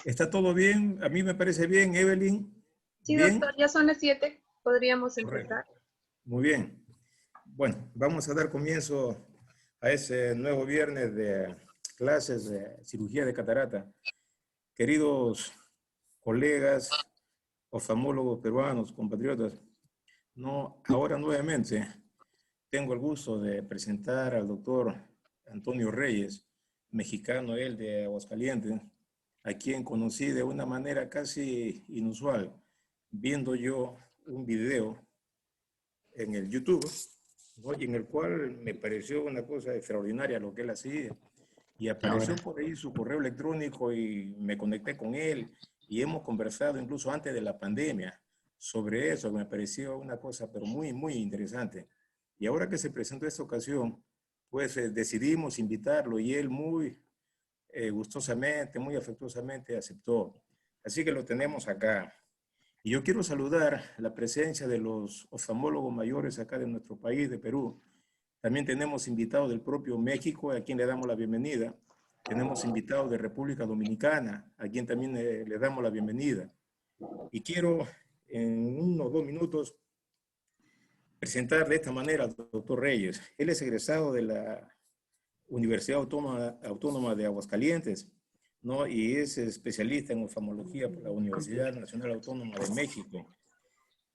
¿Está todo bien? A mí me parece bien, Evelyn. Sí, ¿Bien? doctor, ya son las 7. Podríamos Correcto. empezar. Muy bien. Bueno, vamos a dar comienzo a ese nuevo viernes de clases de cirugía de catarata. Queridos colegas, oftalmólogos peruanos, compatriotas, ahora nuevamente tengo el gusto de presentar al doctor Antonio Reyes, mexicano él de Aguascalientes, a quien conocí de una manera casi inusual, viendo yo un video en el YouTube, ¿no? Y en el cual me pareció una cosa extraordinaria lo que él hacía. Y apareció por ahí su correo electrónico y me conecté con él y hemos conversado incluso antes de la pandemia sobre eso, que me pareció una cosa pero muy, muy interesante. Y ahora que se presentó esta ocasión, pues decidimos invitarlo y él muy gustosamente, muy afectuosamente aceptó. Así que lo tenemos acá. Y yo quiero saludar la presencia de los oftalmólogos mayores acá de nuestro país, de Perú. También tenemos invitados del propio México, a quien le damos la bienvenida. Tenemos invitados de República Dominicana, a quien también le damos la bienvenida. Y quiero en 1 o 2 minutos presentar de esta manera al doctor Reyes. Él es egresado de la Universidad Autónoma de Aguascalientes, ¿no? Y es especialista en oftalmología por la Universidad Nacional Autónoma de México.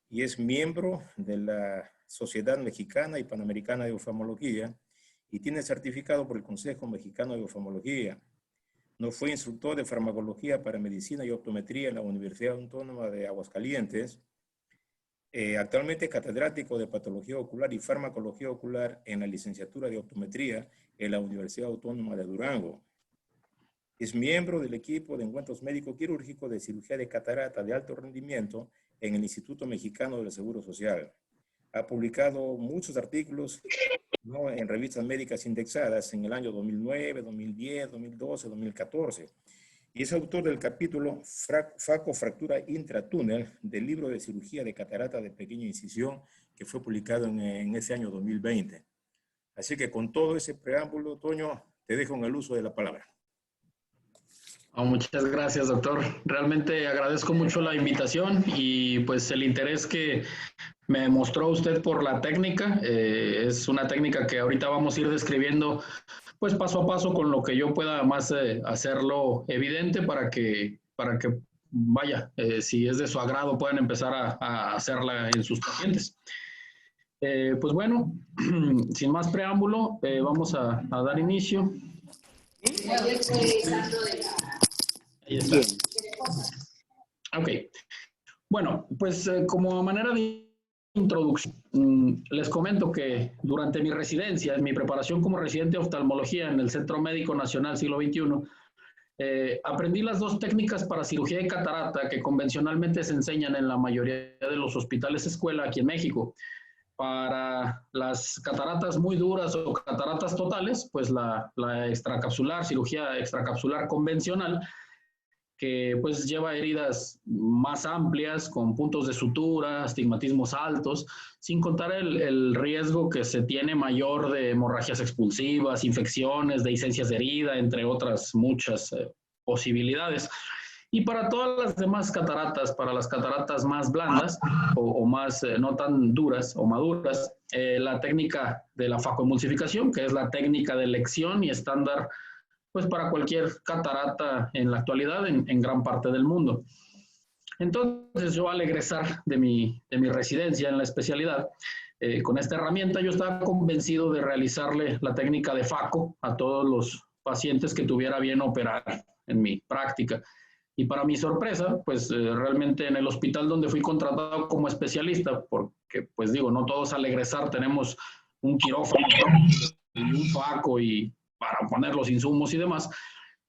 Y es miembro de la Sociedad Mexicana y Panamericana de Oftalmología y tiene certificado por el Consejo Mexicano de Oftalmología. No fue instructor de farmacología para medicina y optometría en la Universidad Autónoma de Aguascalientes. Actualmente es catedrático de patología ocular y farmacología ocular en la licenciatura de optometría en la Universidad Autónoma de Durango. Es miembro del equipo de encuentros médico-quirúrgicos de cirugía de catarata de alto rendimiento en el Instituto Mexicano del Seguro Social. Ha publicado muchos artículos, ¿no?, en revistas médicas indexadas en el año 2009, 2010, 2012, 2014. Y es autor del capítulo FACO Fractura Intratúnel del libro de cirugía de catarata de pequeña incisión que fue publicado en ese año 2020. Así que con todo ese preámbulo, Toño, te dejo en el uso de la palabra. Oh, muchas gracias, doctor. Realmente agradezco mucho la invitación y pues el interés que me mostró usted por la técnica. Es una técnica que ahorita vamos a ir describiendo pues paso a paso con lo que yo pueda más hacerlo evidente para que vaya, si es de su agrado puedan empezar a hacerla en sus pacientes. Pues bueno, sin más preámbulo, vamos a dar inicio. Ahí está. Ok. Bueno, pues como manera de introducción, les comento que durante mi residencia, en mi preparación como residente de oftalmología en el Centro Médico Nacional Siglo XXI, aprendí las 2 técnicas para cirugía de catarata que convencionalmente se enseñan en la mayoría de los hospitales escuela aquí en México. Para las cataratas muy duras o cataratas totales, pues la extracapsular, cirugía extracapsular convencional, que pues lleva heridas más amplias, con puntos de sutura, astigmatismos altos, sin contar el riesgo que se tiene mayor de hemorragias expulsivas, infecciones, dehiscencias de herida, entre otras muchas posibilidades. Y para todas las demás cataratas, para las cataratas más blandas o más no tan duras o maduras, la técnica de la facoemulsificación, que es la técnica de elección y estándar pues para cualquier catarata en la actualidad en gran parte del mundo. Entonces yo al egresar de mi residencia en la especialidad, con esta herramienta yo estaba convencido de realizarle la técnica de FACO a todos los pacientes que tuviera bien operar en mi práctica. Y para mi sorpresa, pues realmente en el hospital donde fui contratado como especialista, porque pues digo, no todos al egresar tenemos un quirófano y un FACO y para poner los insumos y demás,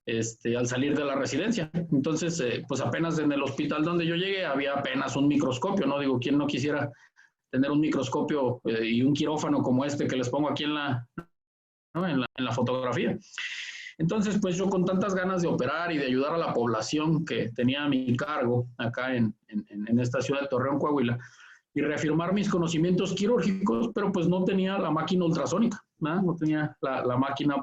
al salir de la residencia. Entonces, pues apenas en el hospital donde yo llegué había apenas un microscopio, ¿no? Digo, ¿quién no quisiera tener un microscopio y un quirófano como este que les pongo aquí ¿no?, en la fotografía? Entonces, pues yo con tantas ganas de operar y de ayudar a la población que tenía a mi cargo acá en esta ciudad de Torreón, Coahuila, y reafirmar mis conocimientos quirúrgicos, pero pues no tenía la máquina ultrasónica, ¿no? No tenía la máquina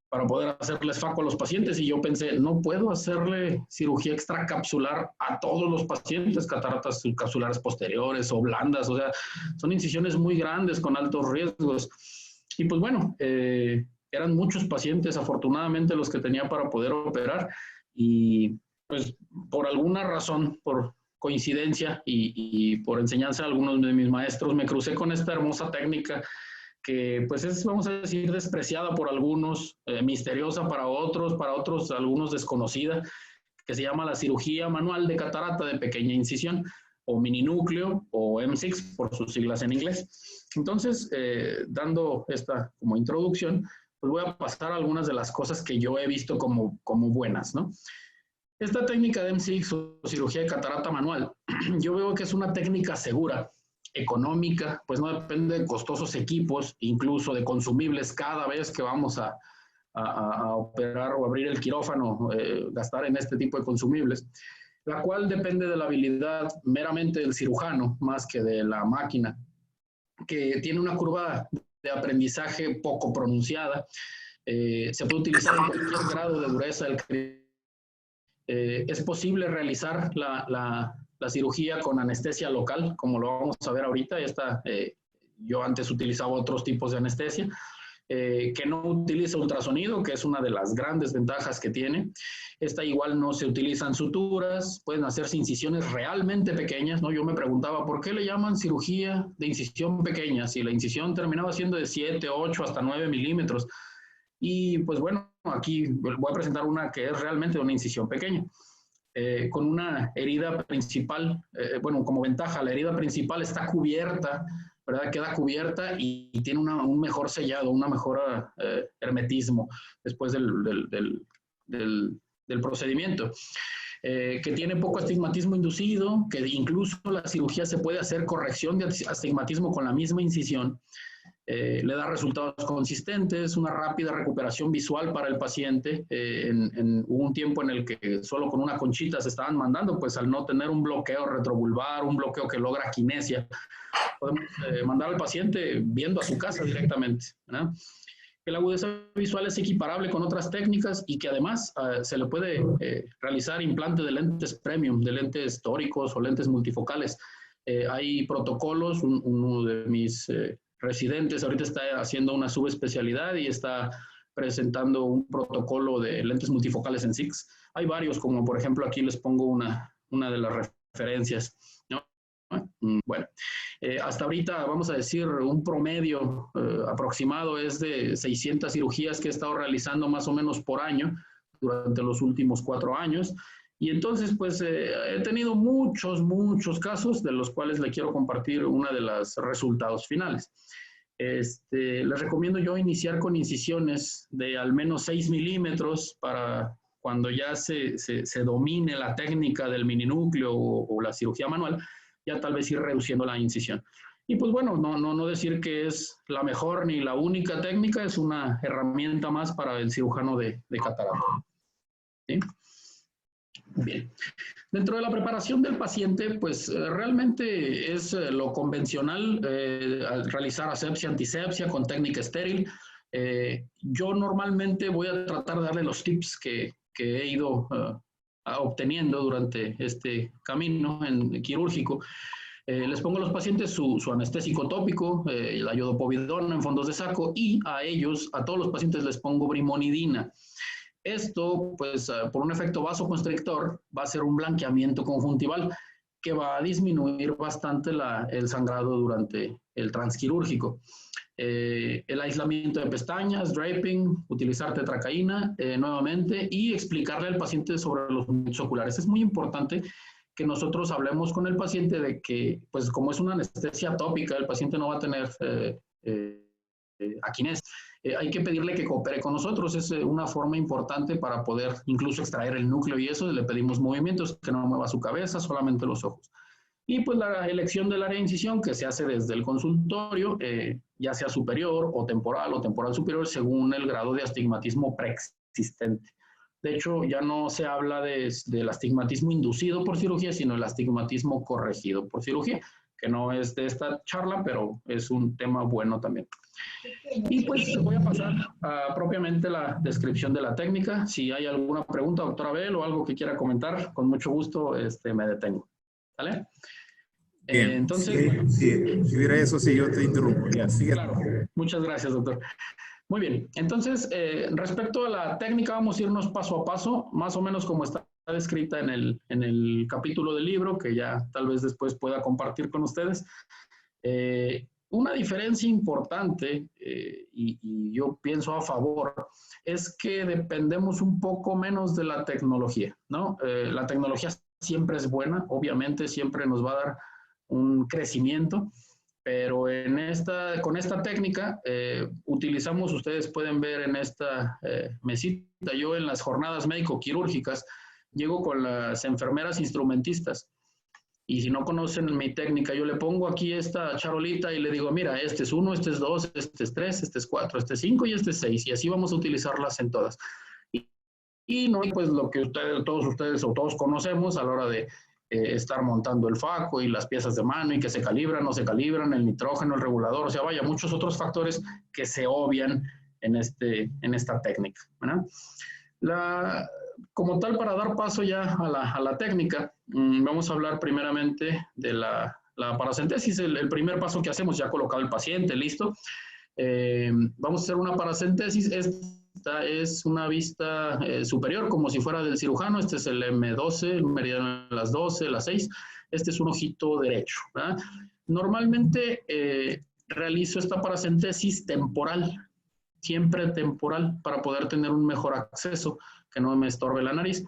para poder hacerles FACO a los pacientes, y yo pensé, no puedo hacerle cirugía extracapsular a todos los pacientes, cataratas subcapsulares posteriores o blandas, o sea, son incisiones muy grandes con altos riesgos. Y pues bueno, eran muchos pacientes afortunadamente los que tenía para poder operar, y pues por alguna razón, por coincidencia y por enseñanza de algunos de mis maestros, me crucé con esta hermosa técnica que pues es, vamos a decir, despreciada por algunos, misteriosa para otros algunos desconocida, que se llama la cirugía manual de catarata de pequeña incisión, o mininúcleo, o M6 por sus siglas en inglés. Entonces, dando esta como introducción, pues voy a pasar a algunas de las cosas que yo he visto como buenas, ¿no? Esta técnica de M6 o cirugía de catarata manual, yo veo que es una técnica segura, económica, pues no depende de costosos equipos, incluso de consumibles cada vez que vamos a operar o abrir el quirófano, gastar en este tipo de consumibles, la cual depende de la habilidad meramente del cirujano, más que de la máquina, que tiene una curva de aprendizaje poco pronunciada. Se puede utilizar en cualquier grado de dureza del es posible realizar la cirugía con anestesia local, como lo vamos a ver ahorita. Yo antes utilizaba otros tipos de anestesia, que no utiliza ultrasonido, que es una de las grandes ventajas que tiene. Esta igual no se utilizan suturas, pueden hacerse incisiones realmente pequeñas, ¿no? Yo me preguntaba, ¿por qué le llaman cirugía de incisión pequeña? Si la incisión terminaba siendo de 7, 8, hasta 9 milímetros. Y pues bueno, aquí voy a presentar una que es realmente una incisión pequeña, con una herida principal. Bueno, como ventaja, la herida principal está cubierta, ¿verdad? Queda cubierta y tiene un mejor sellado, una mejor hermetismo después del procedimiento. Que tiene poco astigmatismo inducido, que incluso la cirugía se puede hacer corrección de astigmatismo con la misma incisión. Le da resultados consistentes, una rápida recuperación visual para el paciente. Hubo un tiempo en el que solo con una conchita se estaban mandando, pues al no tener un bloqueo retrovulvar, un bloqueo que logra kinesia, podemos mandar al paciente viendo a su casa directamente, ¿verdad? Que la agudeza visual es equiparable con otras técnicas y que además se le puede realizar implante de lentes premium, de lentes tóricos o lentes multifocales. Hay protocolos, uno de mis residentes ahorita está haciendo una subespecialidad y está presentando un protocolo de lentes multifocales en SIX. Hay varios, como por ejemplo aquí les pongo una de las referencias, ¿no? Bueno, hasta ahorita vamos a decir un promedio aproximado es de 600 cirugías que he estado realizando más o menos por año durante los últimos 4 años. Y entonces, pues, he tenido muchos casos, de los cuales le quiero compartir uno de los resultados finales. Les recomiendo yo iniciar con incisiones de al menos 6 milímetros para cuando ya se domine la técnica del mininúcleo o la cirugía manual, ya tal vez ir reduciendo la incisión. Y pues bueno, no decir que es la mejor ni la única técnica, es una herramienta más para el cirujano de catarata. ¿Sí? Bien. Dentro de la preparación del paciente, pues realmente es lo convencional, realizar asepsia, antisepsia con técnica estéril. Yo normalmente voy a tratar de darle los tips que he ido obteniendo durante este camino quirúrgico. Les pongo a los pacientes su anestésico tópico, la iodopovidona en fondos de saco, y a todos los pacientes les pongo brimonidina. Esto, pues, por un efecto vasoconstrictor, va a ser un blanqueamiento conjuntival que va a disminuir bastante el sangrado durante el transquirúrgico. El aislamiento de pestañas, draping, utilizar tetracaína nuevamente y explicarle al paciente sobre los movimientos oculares. Es muy importante que nosotros hablemos con el paciente de que, pues, como es una anestesia tópica, el paciente no va a tener aquinés. Hay que pedirle que coopere con nosotros, es una forma importante para poder incluso extraer el núcleo, y eso le pedimos movimientos, que no mueva su cabeza, solamente los ojos. Y pues la elección del área de incisión que se hace desde el consultorio, ya sea superior o temporal superior, según el grado de astigmatismo preexistente. De hecho, ya no se habla del astigmatismo inducido por cirugía, sino el astigmatismo corregido por cirugía, que no es de esta charla, pero es un tema bueno también. Y pues voy a pasar a propiamente la descripción de la técnica. Si hay alguna pregunta, doctora Abel, o algo que quiera comentar, con mucho gusto me detengo. ¿Vale? Bien, Entonces, sí, bueno, sí, si hubiera eso, sí, yo te interrumpo. Ya, sigue. claro, muchas gracias, doctor. Muy bien, entonces, respecto a la técnica, vamos a irnos paso a paso, más o menos como está descrita en el capítulo del libro, que ya tal vez después pueda compartir con ustedes. Una diferencia importante, y yo pienso a favor, es que dependemos un poco menos de la tecnología, ¿no? La tecnología siempre es buena, obviamente siempre nos va a dar un crecimiento, pero con esta técnica utilizamos, ustedes pueden ver en esta mesita, yo en las jornadas médico-quirúrgicas llego con las enfermeras instrumentistas. Y si no conocen mi técnica, yo le pongo aquí esta charolita y le digo, mira, este es 1, este es 2, este es 3, este es 4, este es 5 y este es 6. Y así vamos a utilizarlas en todas. Y no, pues lo que todos ustedes o todos conocemos a la hora de estar montando el faco y las piezas de mano y que se calibran, no se calibran, el nitrógeno, el regulador, o sea, vaya, muchos otros factores que se obvian en esta técnica, ¿verdad? Como tal, para dar paso ya a la técnica, vamos a hablar primeramente de la paracentesis. El primer paso que hacemos, ya colocar el paciente, listo. Vamos a hacer una paracentesis. Esta es una vista superior, como si fuera del cirujano. Este es el M12, el meridiano de las 12, las 6. Este es un ojito derecho, ¿verdad? Normalmente realizo esta paracentesis temporal, siempre temporal, para poder tener un mejor acceso, que no me estorbe la nariz.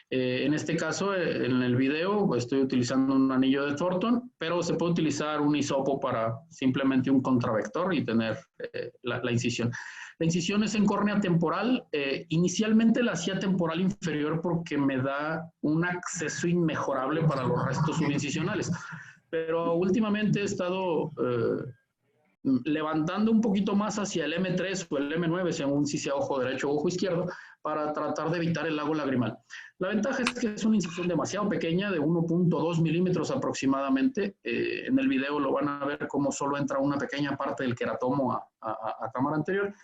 En este caso, en el video, estoy utilizando un anillo de Thornton, pero se puede utilizar un hisopo para simplemente un contravector y tener la incisión. La incisión es en córnea temporal. Inicialmente la hacía temporal inferior porque me da un acceso inmejorable para los restos subincisionales, pero últimamente he estado levantando un poquito más hacia el M3 o el M9, según si sea ojo derecho o ojo izquierdo, para tratar de evitar el lago lagrimal. La ventaja es que es una incisión demasiado pequeña, de 1.2 milímetros aproximadamente. En el video lo van a ver como solo entra una pequeña parte del queratomo a cámara anterior.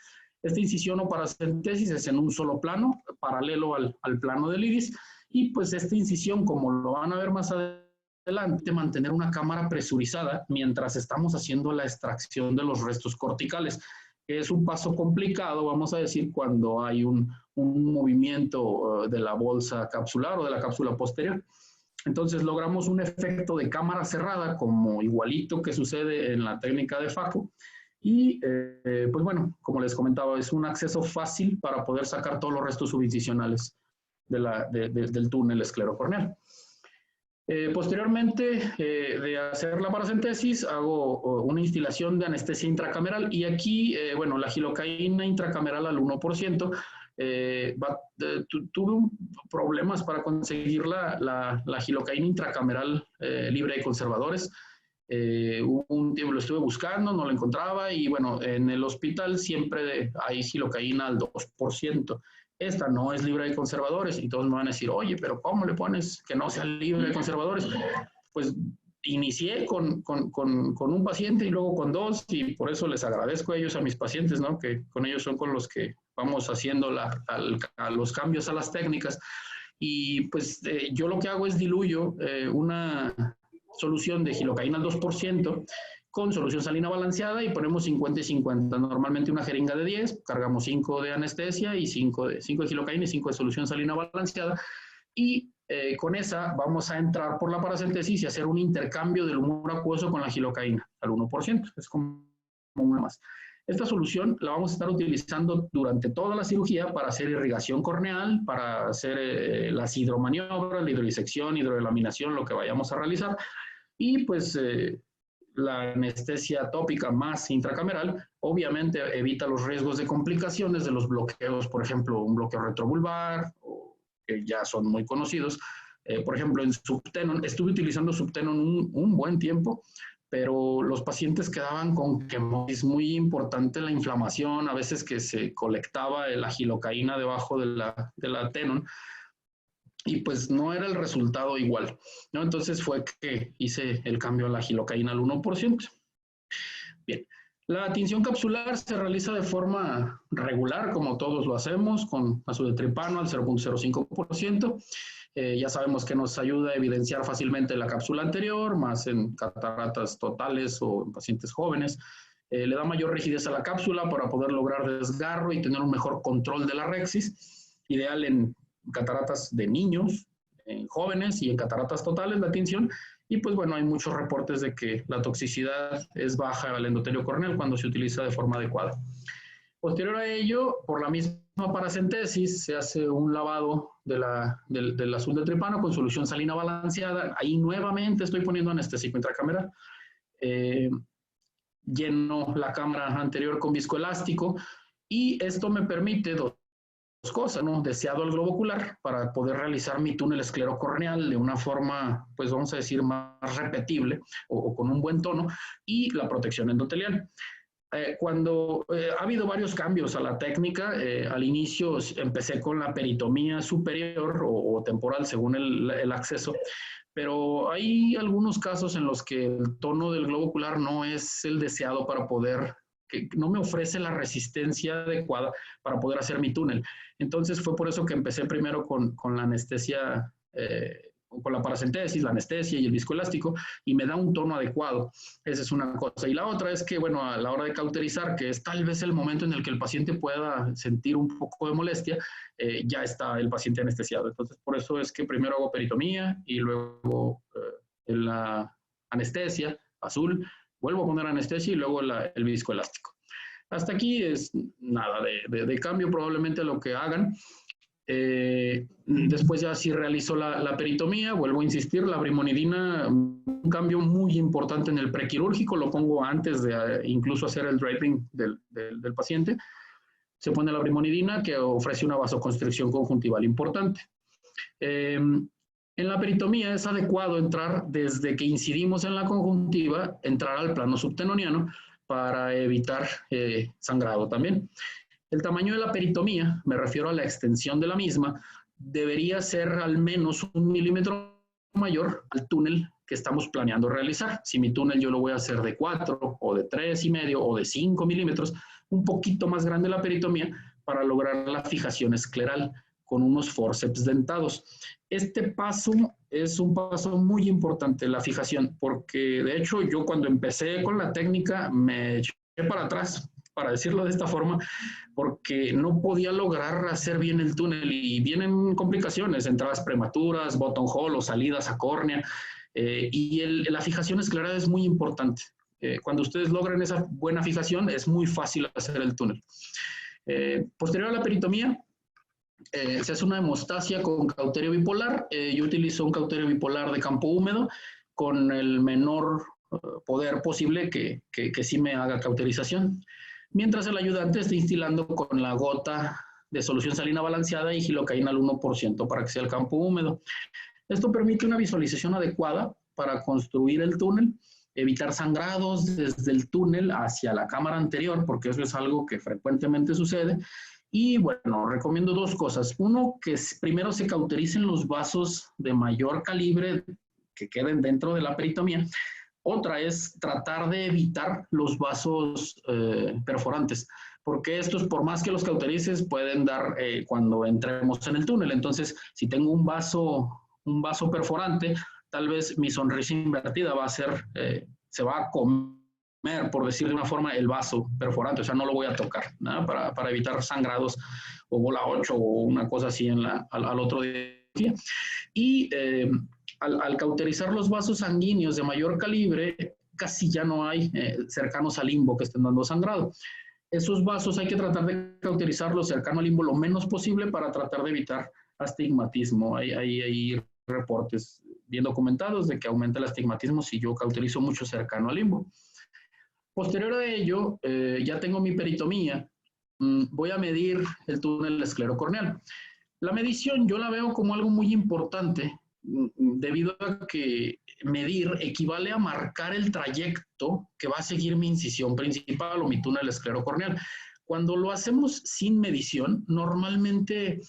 Esta incisión o paracentesis es en un solo plano, paralelo al plano del iris, y pues esta incisión, como lo van a ver más adelante, mantener una cámara presurizada mientras estamos haciendo la extracción de los restos corticales, que es un paso complicado, vamos a decir, cuando hay un movimiento de la bolsa capsular o de la cápsula posterior. Entonces logramos un efecto de cámara cerrada, como igualito que sucede en la técnica de Faco. Y pues bueno, como les comentaba, es un acceso fácil para poder sacar todos los restos subincisionales del túnel esclerocorneal. Posteriormente de hacer la paracentesis, hago una instilación de anestesia intracameral y aquí, bueno, la gilocaína intracameral al 1%. Tuve problemas para conseguir la gilocaína intracameral libre de conservadores. Hubo un tiempo lo estuve buscando, no lo encontraba y bueno, en el hospital siempre hay gilocaína al 2%. Esta no es libre de conservadores y todos me van a decir, oye, pero ¿cómo le pones que no sea libre de conservadores? Pues inicié con un paciente y luego con 2 y por eso les agradezco a ellos, a mis pacientes, ¿no? Que con ellos son con los que vamos haciendo los cambios a las técnicas. Y pues yo lo que hago es diluyo una solución de gilocaína al 2% con solución salina balanceada y ponemos 50 y 50. Normalmente una jeringa de 10, cargamos 5 de anestesia y 5 de gilocaína y 5 de solución salina balanceada. Y con esa vamos a entrar por la paracentesis y hacer un intercambio del humor acuoso con la gilocaína al 1%. Es como una más. Esta solución la vamos a estar utilizando durante toda la cirugía para hacer irrigación corneal, para hacer las hidromaniobras, la hidrodisección, hidrolaminación, lo que vayamos a realizar. Y pues la anestesia tópica más intracameral obviamente evita los riesgos de complicaciones de los bloqueos, por ejemplo, un bloqueo retrobulbar, que ya son muy conocidos. Por ejemplo, en subtenon, estuve utilizando subtenon un buen tiempo, pero los pacientes quedaban con quemón. Es muy importante la inflamación, a veces que se colectaba la gilocaína debajo de la tenon. y pues no era el resultado igual, ¿no? Entonces fue que hice el cambio a la gilocaína al 1%. Bien, la tinción capsular se realiza de forma regular, como todos lo hacemos, con azudetripano al 0.05%. Ya sabemos que nos ayuda a evidenciar fácilmente la cápsula anterior, más en cataratas totales o en pacientes jóvenes. Le da mayor rigidez a la cápsula para poder lograr desgarro y tener un mejor control de la rexis, ideal en cataratas de niños, en jóvenes y en cataratas totales, la tinción. Y pues bueno, hay muchos reportes de que la toxicidad es baja al endotelio corneal cuando se utiliza de forma adecuada. Posterior a ello, por la misma paracentesis, se hace un lavado del azul de tripano con solución salina balanceada. Ahí nuevamente estoy poniendo anestésico intracameral. Lleno la cámara anterior con viscoelástico y esto me permite dos cosas, ¿no? Deseado el globo ocular para poder realizar mi túnel esclerocorneal de una forma, pues vamos a decir, más repetible o con un buen tono, y la protección endotelial. Cuando ha habido varios cambios a la técnica, al inicio empecé con la peritomía superior o temporal según el acceso, pero hay algunos casos en los que el tono del globo ocular no es el deseado para poder, que no me ofrece la resistencia adecuada para poder hacer mi túnel. Entonces fue por eso que empecé primero con la anestesia, con la paracentesis, la anestesia y el viscoelástico, y me da un tono adecuado. Esa es una cosa. Y la otra es que, bueno, a la hora de cauterizar, que es tal vez el momento en el que el paciente pueda sentir un poco de molestia, ya está el paciente anestesiado. Entonces, por eso es que primero hago peritomía y luego la anestesia azul, vuelvo a poner anestesia y luego el viscoelástico. Hasta aquí es nada de cambio probablemente a lo que hagan. Después ya sí realizo la peritomía, vuelvo a insistir, la brimonidina, un cambio muy importante en el prequirúrgico, lo pongo antes de incluso hacer el draping del paciente. Se pone la brimonidina que ofrece una vasoconstricción conjuntival importante. En la peritomía es adecuado entrar desde que incidimos en la conjuntiva, entrar al plano subtenoniano para evitar sangrado también. El tamaño de la peritomía, me refiero a la extensión de la misma, debería ser al menos 1 milímetro mayor al túnel que estamos planeando realizar. Si mi túnel yo lo voy a hacer de 4 o de 3,5 o de 5 milímetros, un poquito más grande la peritomía para lograr la fijación escleral con unos forceps dentados. Este paso es un paso muy importante, la fijación, porque de hecho yo cuando empecé con la técnica me eché para atrás, para decirlo de esta forma, porque no podía lograr hacer bien el túnel y vienen complicaciones, entradas prematuras, button hole o salidas a córnea, y la fijación escleral es muy importante. Cuando ustedes logran esa buena fijación, es muy fácil hacer el túnel. Posterior a la peritomía, se hace una hemostasia con cauterio bipolar. Yo utilizo un cauterio bipolar de campo húmedo con el menor poder posible que sí me haga cauterización, mientras el ayudante está instilando con la gota de solución salina balanceada y gilocaína al 1% para que sea el campo húmedo. Esto permite una visualización adecuada para construir el túnel, evitar sangrados desde el túnel hacia la cámara anterior, porque eso es algo que frecuentemente sucede. Y bueno, recomiendo dos cosas. Uno, que primero se cautericen los vasos de mayor calibre que queden dentro de la peritomía. Otra es tratar de evitar los vasos perforantes, porque estos, por más que los cauterices, pueden dar cuando entremos en el túnel. Entonces, si tengo un vaso perforante, tal vez mi sonrisa invertida va a ser, se va a comer, por decir de una forma, el vaso perforante, o sea, no lo voy a tocar, ¿no? Para evitar sangrados o bola 8 o una cosa así al otro día. Y al cauterizar los vasos sanguíneos de mayor calibre, casi ya no hay cercanos al limbo que estén dando sangrado. Esos vasos hay que tratar de cauterizarlos cercano al limbo lo menos posible para tratar de evitar astigmatismo. Hay reportes bien documentados de que aumenta el astigmatismo si yo cauterizo mucho cercano al limbo. Posterior a ello, ya tengo mi peritomía. Voy a medir el túnel esclerocorneal. La medición yo la veo como algo muy importante debido a que medir equivale a marcar el trayecto que va a seguir mi incisión principal o mi túnel esclerocorneal. Cuando lo hacemos sin medición, normalmente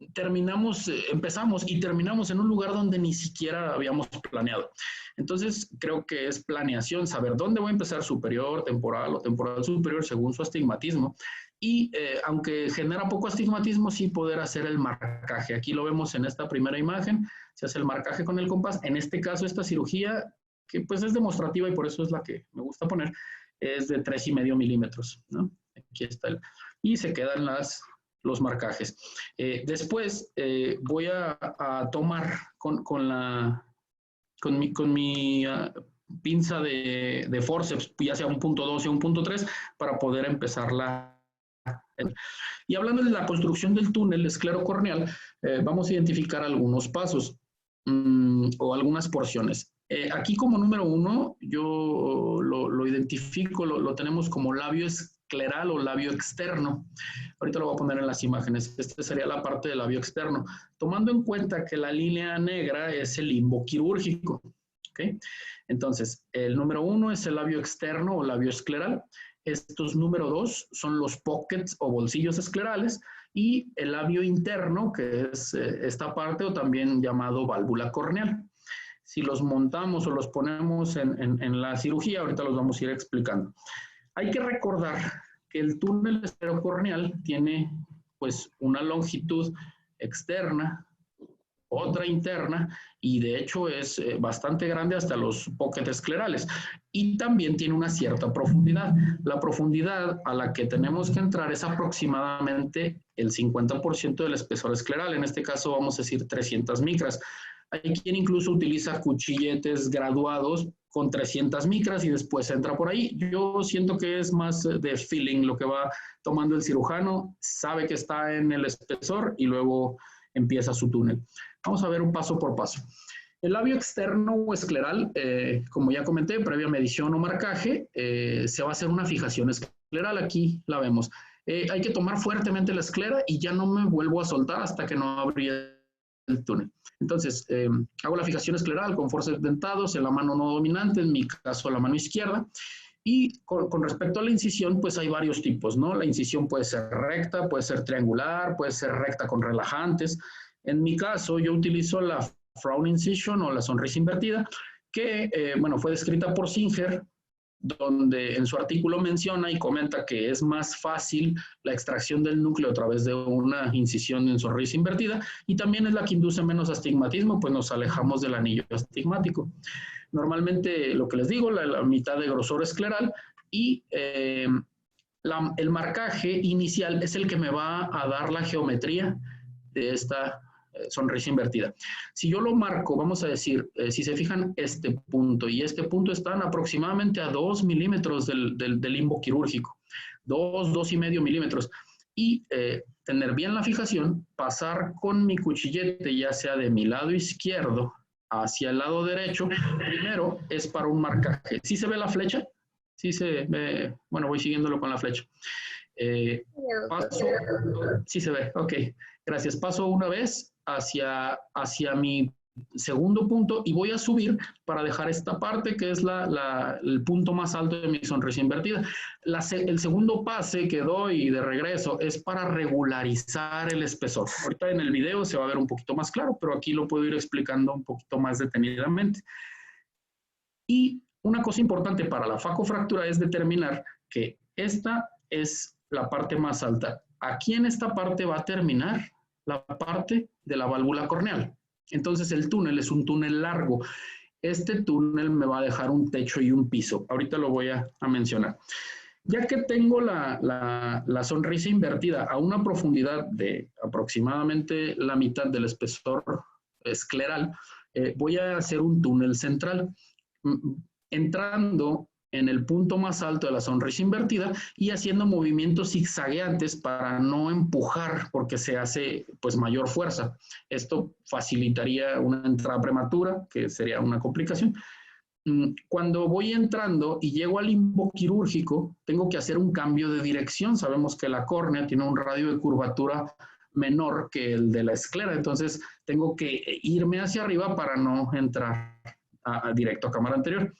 empezamos y terminamos en un lugar donde ni siquiera habíamos planeado. Entonces, creo que es planeación, saber dónde voy a empezar, superior, temporal o temporal superior, según su astigmatismo. Y aunque genera poco astigmatismo, sí poder hacer el marcaje. Aquí lo vemos en esta primera imagen, se hace el marcaje con el compás. En este caso, esta cirugía, que pues es demostrativa y por eso es la que me gusta poner, es de 3,5 milímetros, ¿no? Aquí está y se quedan los marcajes. Después voy a tomar con mi pinza de forceps, ya sea un punto 2 o un punto 3, para poder empezarla. Y hablando de la construcción del túnel esclerocorneal, vamos a identificar algunos pasos o algunas porciones. Aquí como número 1, yo lo identifico, lo tenemos como labio escleral o labio externo. Ahorita lo voy a poner en las imágenes. Esta sería la parte del labio externo, tomando en cuenta que la línea negra es el limbo quirúrgico. ¿Okay? Entonces, el número 1 es el labio externo o labio escleral. Estos número 2 son los pockets o bolsillos esclerales y el labio interno, que es esta parte o también llamado válvula corneal. Si los montamos o los ponemos en la cirugía, ahorita los vamos a ir explicando. Hay que recordar que el túnel esclerocorneal tiene pues una longitud externa, otra interna, y de hecho es bastante grande hasta los pockets esclerales. Y también tiene una cierta profundidad. La profundidad a la que tenemos que entrar es aproximadamente el 50% del espesor escleral. En este caso vamos a decir 300 micras. Hay quien incluso utiliza cuchilletes graduados con 300 micras y después entra por ahí. Yo siento que es más de feeling lo que va tomando el cirujano, sabe que está en el espesor y luego empieza su túnel. Vamos a ver un paso por paso. El labio externo o escleral, como ya comenté, previa medición o marcaje, se va a hacer una fijación escleral. Aquí la vemos. Hay que tomar fuertemente la esclera y ya no me vuelvo a soltar hasta que no abrí el túnel. Entonces, hago la fijación escleral con forceps dentados en la mano no dominante, en mi caso la mano izquierda. Y con respecto a la incisión, pues hay varios tipos, ¿no? La incisión puede ser recta, puede ser triangular, puede ser recta con relajantes. En mi caso, yo utilizo la frown incision o la sonrisa invertida, que, bueno, fue descrita por Singer, donde en su artículo menciona y comenta que es más fácil la extracción del núcleo a través de una incisión en sonrisa invertida y también es la que induce menos astigmatismo, pues nos alejamos del anillo astigmático. Normalmente, lo que les digo, la mitad de grosor escleral y el marcaje inicial es el que me va a dar la geometría de esta sonrisa invertida. Si yo lo marco, vamos a decir, si se fijan, este punto y este punto están aproximadamente a 2 milímetros del limbo quirúrgico, 2,5 milímetros. Y tener bien la fijación, pasar con mi cuchillete, ya sea de mi lado izquierdo hacia el lado derecho, primero es para un marcaje. ¿Sí se ve la flecha? Sí se ve, bueno, voy siguiéndolo con la flecha. Paso, sí se ve, ok, gracias. Paso una vez hacia mi segundo punto y voy a subir para dejar esta parte que es el punto más alto de mi sonrisa invertida. El segundo pase que doy de regreso es para regularizar el espesor. Ahorita en el video se va a ver un poquito más claro, pero aquí lo puedo ir explicando un poquito más detenidamente. Y una cosa importante para la facofractura es determinar que esta es la parte más alta. Aquí en esta parte va a terminar la parte de la válvula corneal. Entonces el túnel es un túnel largo. Este túnel me va a dejar un techo y un piso. Ahorita lo voy a mencionar. Ya que tengo la sonrisa invertida a una profundidad de aproximadamente la mitad del espesor escleral, voy a hacer un túnel central, entrando en el punto más alto de la sonrisa invertida y haciendo movimientos zigzagueantes para no empujar porque se hace pues mayor fuerza. Esto facilitaría una entrada prematura, que sería una complicación. Cuando voy entrando y llego al limbo quirúrgico, tengo que hacer un cambio de dirección. Sabemos que la córnea tiene un radio de curvatura menor que el de la esclera, entonces tengo que irme hacia arriba para no entrar directo a cámara anterior.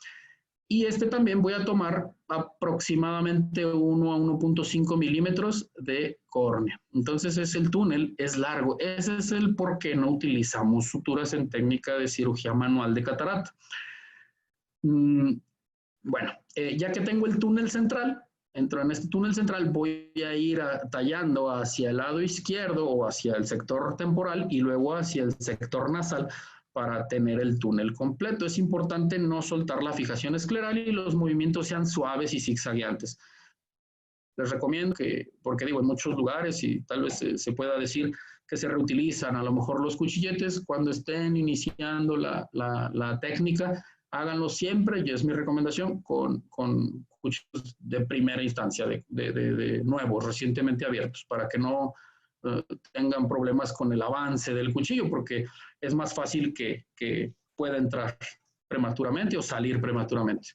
Y también voy a tomar aproximadamente 1 a 1.5 milímetros de córnea. Entonces el túnel es largo. Ese es el por qué no utilizamos suturas en técnica de cirugía manual de catarata. Bueno, ya que tengo el túnel central, entro en este túnel central, voy a ir tallando hacia el lado izquierdo o hacia el sector temporal y luego hacia el sector nasal para tener el túnel completo. Es importante no soltar la fijación escleral y los movimientos sean suaves y zigzagueantes. Les recomiendo que, porque digo, en muchos lugares y tal vez se pueda decir que se reutilizan a lo mejor los cuchilletes cuando estén iniciando la técnica, háganlo siempre, y es mi recomendación, con cuchillos de primera instancia, de nuevos, recientemente abiertos, para que no tengan problemas con el avance del cuchillo, porque es más fácil que pueda entrar prematuramente o salir prematuramente.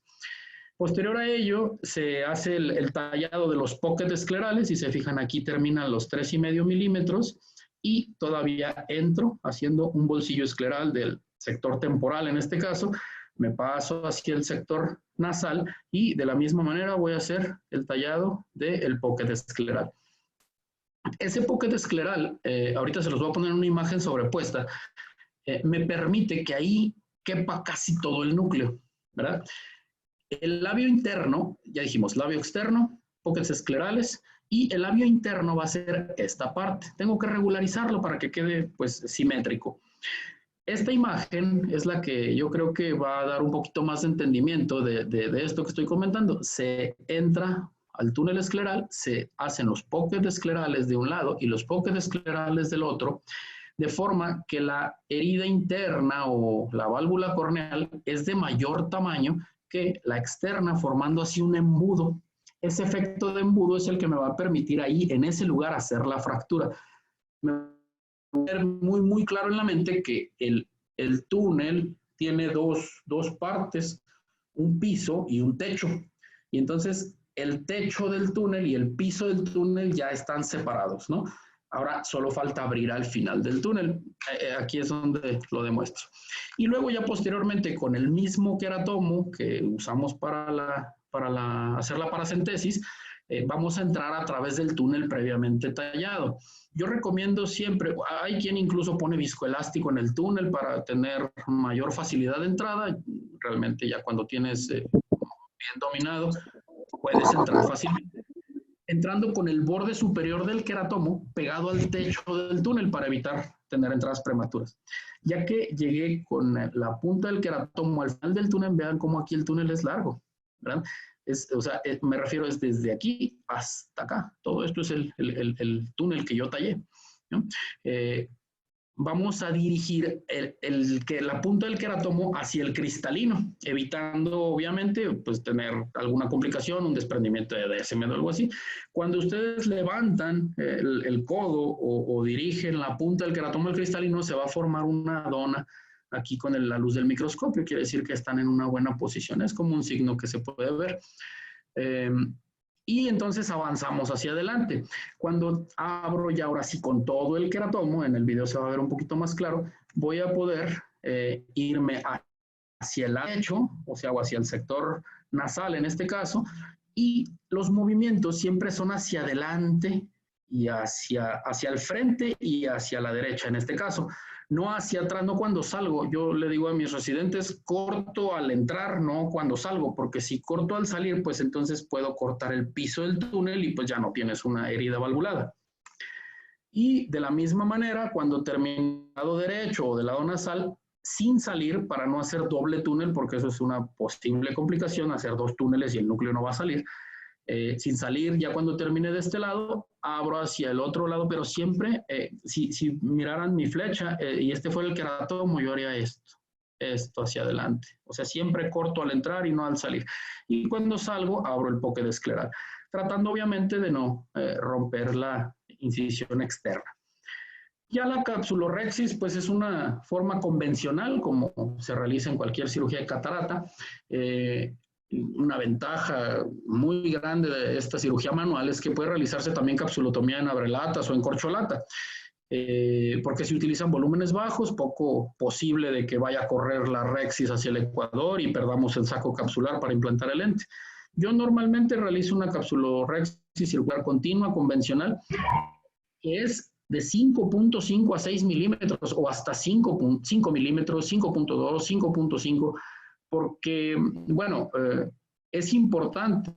Posterior a ello, se hace el tallado de los pockets esclerales, y se fijan aquí terminan los 3,5 milímetros, y todavía entro haciendo un bolsillo escleral del sector temporal en este caso, me paso hacia el sector nasal y de la misma manera voy a hacer el tallado del pocket escleral. Ese pocket escleral, ahorita se los voy a poner en una imagen sobrepuesta, me permite que ahí quepa casi todo el núcleo, ¿verdad? El labio interno, ya dijimos, labio externo, pockets esclerales, y el labio interno va a ser esta parte. Tengo que regularizarlo para que quede pues simétrico. Esta imagen es la que yo creo que va a dar un poquito más de entendimiento de esto que estoy comentando. Se entra al túnel escleral, se hacen los pockets esclerales de un lado y los pockets esclerales del otro, de forma que la herida interna o la válvula corneal es de mayor tamaño que la externa, formando así un embudo. Ese efecto de embudo es el que me va a permitir ahí, en ese lugar, hacer la fractura. Muy claro en la mente que el túnel tiene dos partes, un piso y un techo. Y entonces el techo del túnel y el piso del túnel ya están separados, ¿no? Ahora solo falta abrir al final del túnel. Aquí es donde lo demuestro. Y luego ya posteriormente con el mismo queratomo que usamos para hacer la paracentesis, vamos a entrar a través del túnel previamente tallado. Yo recomiendo siempre, hay quien incluso pone viscoelástico en el túnel para tener mayor facilidad de entrada. Realmente ya cuando tienes bien dominado, puedes entrar fácilmente, entrando con el borde superior del queratomo pegado al techo del túnel para evitar tener entradas prematuras. Ya que llegué con la punta del queratomo al final del túnel, vean cómo aquí el túnel es largo, ¿verdad? Me refiero es desde aquí hasta acá. Todo esto es el túnel que yo tallé, ¿no? Vamos a dirigir la punta del queratomo hacia el cristalino, evitando obviamente pues, tener alguna complicación, un desprendimiento de DSM o algo así. Cuando ustedes levantan el codo o dirigen la punta del queratomo al cristalino, se va a formar una dona aquí con la luz del microscopio. Quiere decir que están en una buena posición. Es como un signo que se puede ver. Y entonces avanzamos hacia adelante. Cuando abro ya ahora sí con todo el queratomo, en el video se va a ver un poquito más claro, voy a poder irme hacia el derecho, o sea, o hacia el sector nasal en este caso, y los movimientos siempre son hacia adelante y hacia el frente y hacia la derecha en este caso. No hacia atrás, no cuando salgo. Yo le digo a mis residentes, corto al entrar, no cuando salgo, porque si corto al salir, pues entonces puedo cortar el piso del túnel y pues ya no tienes una herida valvulada. Y de la misma manera, cuando termino del lado derecho o del lado nasal, sin salir, para no hacer doble túnel, porque eso es una posible complicación, hacer dos túneles y el núcleo no va a salir. Sin salir, ya cuando termine de este lado, abro hacia el otro lado, pero siempre, si miraran mi flecha y este fuera el queratomo, yo haría esto hacia adelante. O sea, siempre corto al entrar y no al salir. Y cuando salgo, abro el pocket escleral, tratando obviamente de no romper la incisión externa. Ya la capsulorhexis, pues es una forma convencional, como se realiza en cualquier cirugía de catarata. Una ventaja muy grande de esta cirugía manual es que puede realizarse también capsulotomía en abrelatas o en corcholata. porque se utilizan volúmenes bajos, poco posible de que vaya a correr la rexis hacia el ecuador y perdamos el saco capsular para implantar el lente. Yo normalmente realizo una capsulorexis circular continua convencional, que es de 5.5 a 6 milímetros o hasta 5 milímetros, 5.2, 5.5, porque, bueno, es importante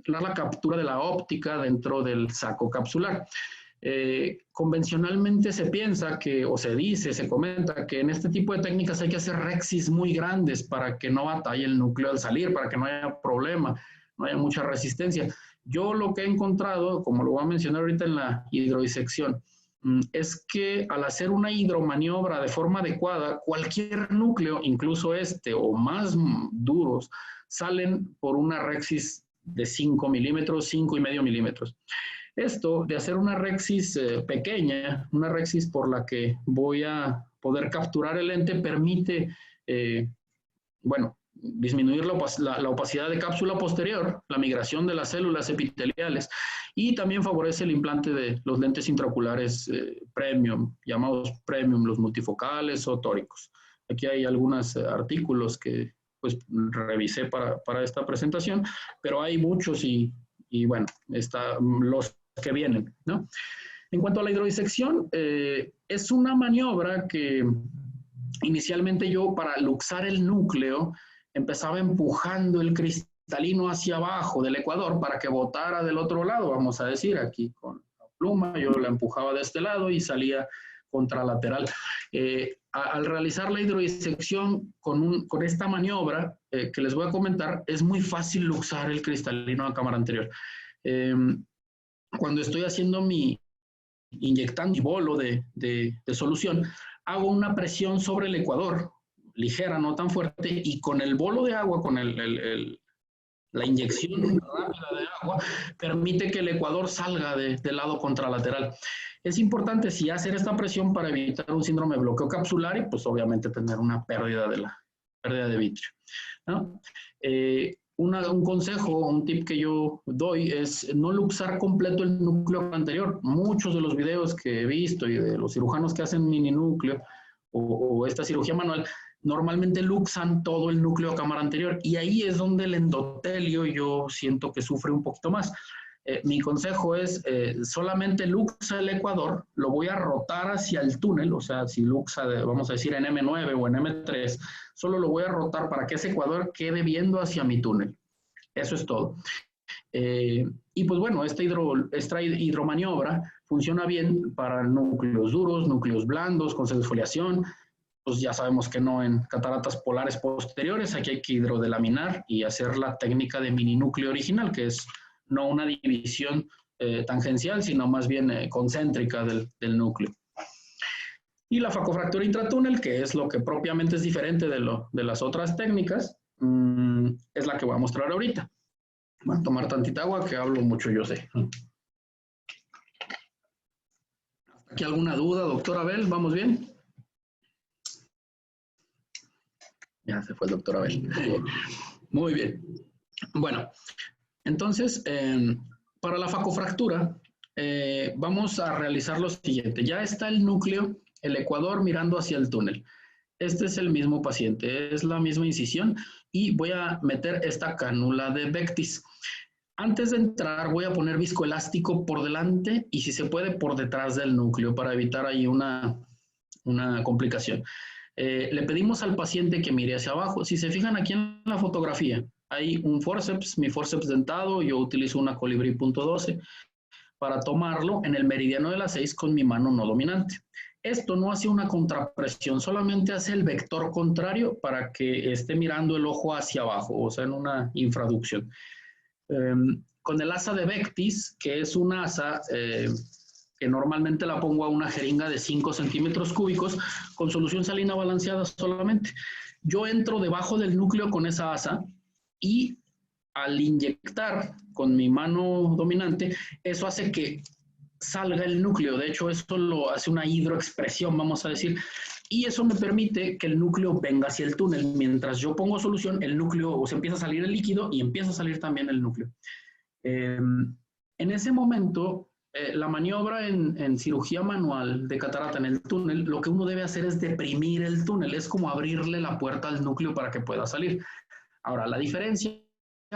la captura de la óptica dentro del saco capsular. Convencionalmente se piensa que, o se dice, se comenta que en este tipo de técnicas hay que hacer rexis muy grandes para que no batalle el núcleo al salir, para que no haya problema, no haya mucha resistencia. Yo lo que he encontrado, como lo voy a mencionar ahorita en la hidrodisección, es que al hacer una hidromaniobra de forma adecuada, cualquier núcleo, incluso este o más duros, salen por una rexis de 5 milímetros, 5,5 milímetros. Esto de hacer una rexis pequeña, una rexis por la que voy a poder capturar el lente, permite, bueno, disminuir la opacidad de cápsula posterior, la migración de las células epiteliales, y también favorece el implante de los lentes intraoculares premium, llamados premium, los multifocales o tóricos. Aquí hay algunos artículos que pues revisé para esta presentación, pero hay muchos y bueno, los que vienen, ¿no? En cuanto a la hidrodisección, es una maniobra que inicialmente yo, para luxar el núcleo, empezaba empujando el cristalino hacia abajo del ecuador para que botara del otro lado, vamos a decir, aquí con la pluma, yo la empujaba de este lado y salía contralateral. Al realizar la hidrodisección con esta maniobra que les voy a comentar, es muy fácil luxar el cristalino a cámara anterior. Cuando estoy haciendo inyectando mi bolo de solución, hago una presión sobre el ecuador, ligera, no tan fuerte, y con el bolo de agua, con la inyección rápida de agua, permite que el ecuador salga del lado contralateral. Es importante sí hacer esta presión para evitar un síndrome de bloqueo capsular y pues obviamente tener una pérdida de vitrio, ¿no? Un consejo, un tip que yo doy es no luxar completo el núcleo anterior. Muchos de los videos que he visto y de los cirujanos que hacen mini núcleo o esta cirugía manual, normalmente luxan todo el núcleo a cámara anterior y ahí es donde el endotelio yo siento que sufre un poquito más. Mi consejo es solamente luxa el ecuador, lo voy a rotar hacia el túnel, o sea, si luxa, vamos a decir en M9 o en M3, solo lo voy a rotar para que ese ecuador quede viendo hacia mi túnel. Eso es todo. Y pues bueno, esta hidromaniobra funciona bien para núcleos duros, núcleos blandos, con exfoliación. Pues ya sabemos que no en cataratas polares posteriores, aquí hay que hidrodelaminar y hacer la técnica de mini núcleo original, que es no una división tangencial, sino más bien concéntrica del núcleo. Y la facofractura intratúnel, que es lo que propiamente es diferente de las otras técnicas, es la que voy a mostrar ahorita. Voy a tomar tantita agua, que hablo mucho, yo sé. ¿Aquí alguna duda, doctor Abel? ¿Vamos bien? Ya se fue el doctor Abel. Muy bien. Bueno, entonces, para la facofractura, vamos a realizar lo siguiente. Ya está el núcleo, el ecuador mirando hacia el túnel. Este es el mismo paciente, es la misma incisión y voy a meter esta cánula de Vectis. Antes de entrar voy a poner viscoelástico por delante y si se puede por detrás del núcleo para evitar ahí una complicación. Le pedimos al paciente que mire hacia abajo. Si se fijan aquí en la fotografía, hay un forceps, mi forceps dentado, yo utilizo una colibrí .12 para tomarlo en el meridiano de las 6 con mi mano no dominante. Esto no hace una contrapresión, solamente hace el vector contrario para que esté mirando el ojo hacia abajo, o sea, en una infraducción. Con el asa de Vectis, que es un asa que normalmente la pongo a una jeringa de 5 centímetros cúbicos, con solución salina balanceada solamente. Yo entro debajo del núcleo con esa asa y al inyectar con mi mano dominante, eso hace que salga el núcleo. De hecho, eso lo hace una hidroexpresión, vamos a decir, y eso me permite que el núcleo venga hacia el túnel. Mientras yo pongo solución, el núcleo, o se empieza a salir el líquido y empieza a salir también el núcleo. En ese momento, la maniobra en cirugía manual de catarata en el túnel, lo que uno debe hacer es deprimir el túnel, es como abrirle la puerta al núcleo para que pueda salir. Ahora, la diferencia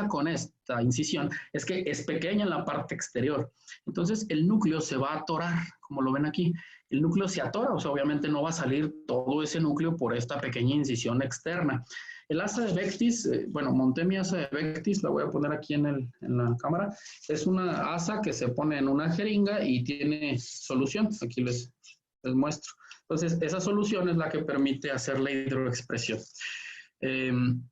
con esta incisión es que es pequeña en la parte exterior. Entonces, el núcleo se va a atorar, como lo ven aquí. El núcleo se atora, o sea, obviamente no va a salir todo ese núcleo por esta pequeña incisión externa. El asa de Vectis, bueno, monté mi asa de Vectis, la voy a poner aquí en la cámara. Es una asa que se pone en una jeringa y tiene solución. Aquí les muestro. Entonces, esa solución es la que permite hacer la hidroexpresión.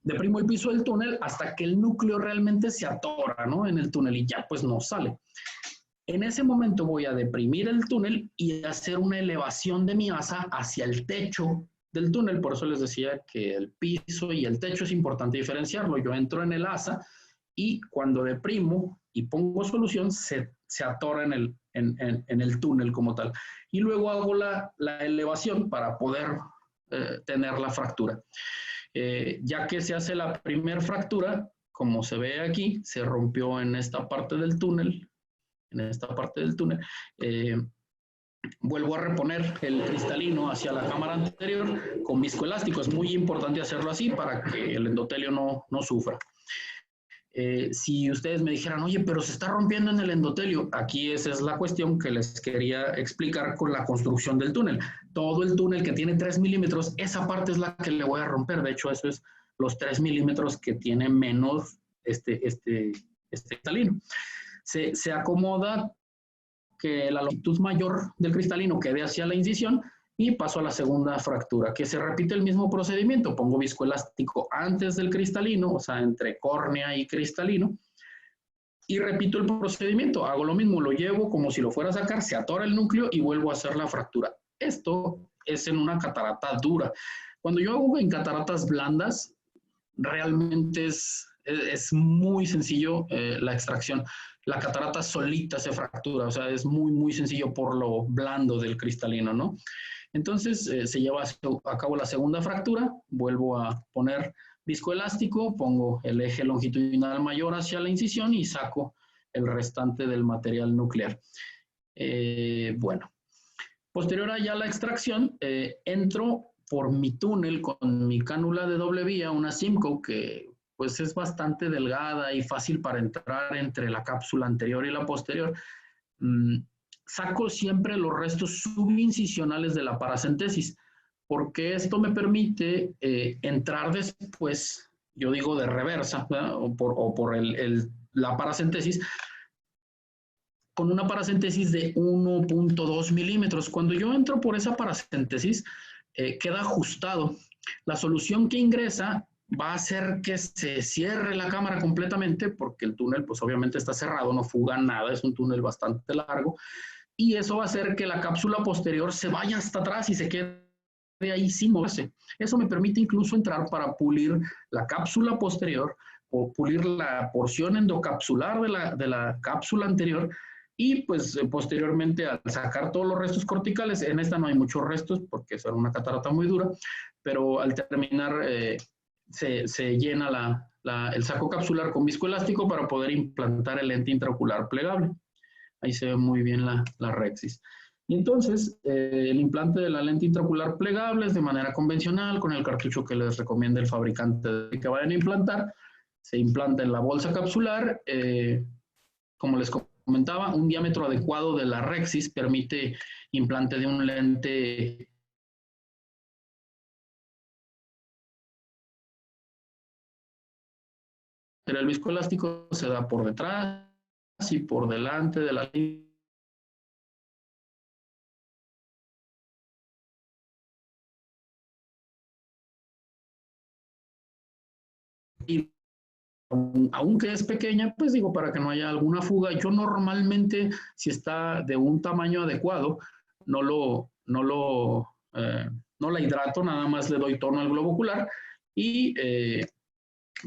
Deprimo el piso del túnel hasta que el núcleo realmente se atora, ¿no? En el túnel y ya pues no sale. En ese momento voy a deprimir el túnel y hacer una elevación de mi asa hacia el techo del túnel. Por eso les decía que el piso y el techo es importante diferenciarlo. Yo entro en el asa y cuando deprimo y pongo solución, se atora en el túnel como tal. Y luego hago la elevación para poder tener la fractura. Ya que se hace la primera fractura, como se ve aquí, se rompió en esta parte del túnel, vuelvo a reponer el cristalino hacia la cámara anterior con viscoelástico. Es muy importante hacerlo así para que el endotelio no sufra. Si ustedes me dijeran, oye, pero se está rompiendo en el endotelio, aquí esa es la cuestión que les quería explicar con la construcción del túnel. Todo el túnel que tiene 3 milímetros, esa parte es la que le voy a romper. De hecho, eso es los 3 milímetros que tiene menos este cristalino. Se acomoda que la longitud mayor del cristalino quede hacia la incisión y paso a la segunda fractura, que se repite el mismo procedimiento. Pongo viscoelástico antes del cristalino, o sea, entre córnea y cristalino, y repito el procedimiento. Hago lo mismo, lo llevo como si lo fuera a sacar, se atora el núcleo y vuelvo a hacer la fractura. Esto es en una catarata dura. Cuando yo hago en cataratas blandas, realmente es muy sencillo la extracción. La catarata solita se fractura, o sea, es muy, muy sencillo por lo blando del cristalino, ¿no? Entonces, se lleva a cabo la segunda fractura, vuelvo a poner viscoelástico, pongo el eje longitudinal mayor hacia la incisión y saco el restante del material nuclear. Bueno, posterior a ya la extracción, entro por mi túnel con mi cánula de doble vía, una Simcoe que pues es bastante delgada y fácil para entrar entre la cápsula anterior y la posterior. Saco siempre los restos subincisionales de la paracentesis, porque esto me permite entrar después, yo digo de reversa, ¿verdad? o por la paracentesis, con una paracentesis de 1.2 milímetros. Cuando yo entro por esa paracentesis, queda ajustado. La solución que ingresa va a hacer que se cierre la cámara completamente, porque el túnel pues obviamente está cerrado, no fuga nada, es un túnel bastante largo, y eso va a hacer que la cápsula posterior se vaya hasta atrás y se quede ahí sin moverse. Eso me permite incluso entrar para pulir la cápsula posterior o pulir la porción endocapsular de la cápsula anterior y pues posteriormente al sacar todos los restos corticales, en esta no hay muchos restos porque es una catarata muy dura, pero al terminar se llena el saco capsular con viscoelástico para poder implantar el lente intraocular plegable. Ahí se ve muy bien la rexis. Y entonces, el implante de la lente intraocular plegable es de manera convencional, con el cartucho que les recomienda el fabricante que vayan a implantar. Se implanta en la bolsa capsular. Como les comentaba, un diámetro adecuado de la rexis permite implante de un lente el viscoelástico se da por detrás y por delante de la línea. Y aunque es pequeña, pues digo, para que no haya alguna fuga. Yo normalmente, si está de un tamaño adecuado, no la hidrato, nada más le doy tono al globo ocular y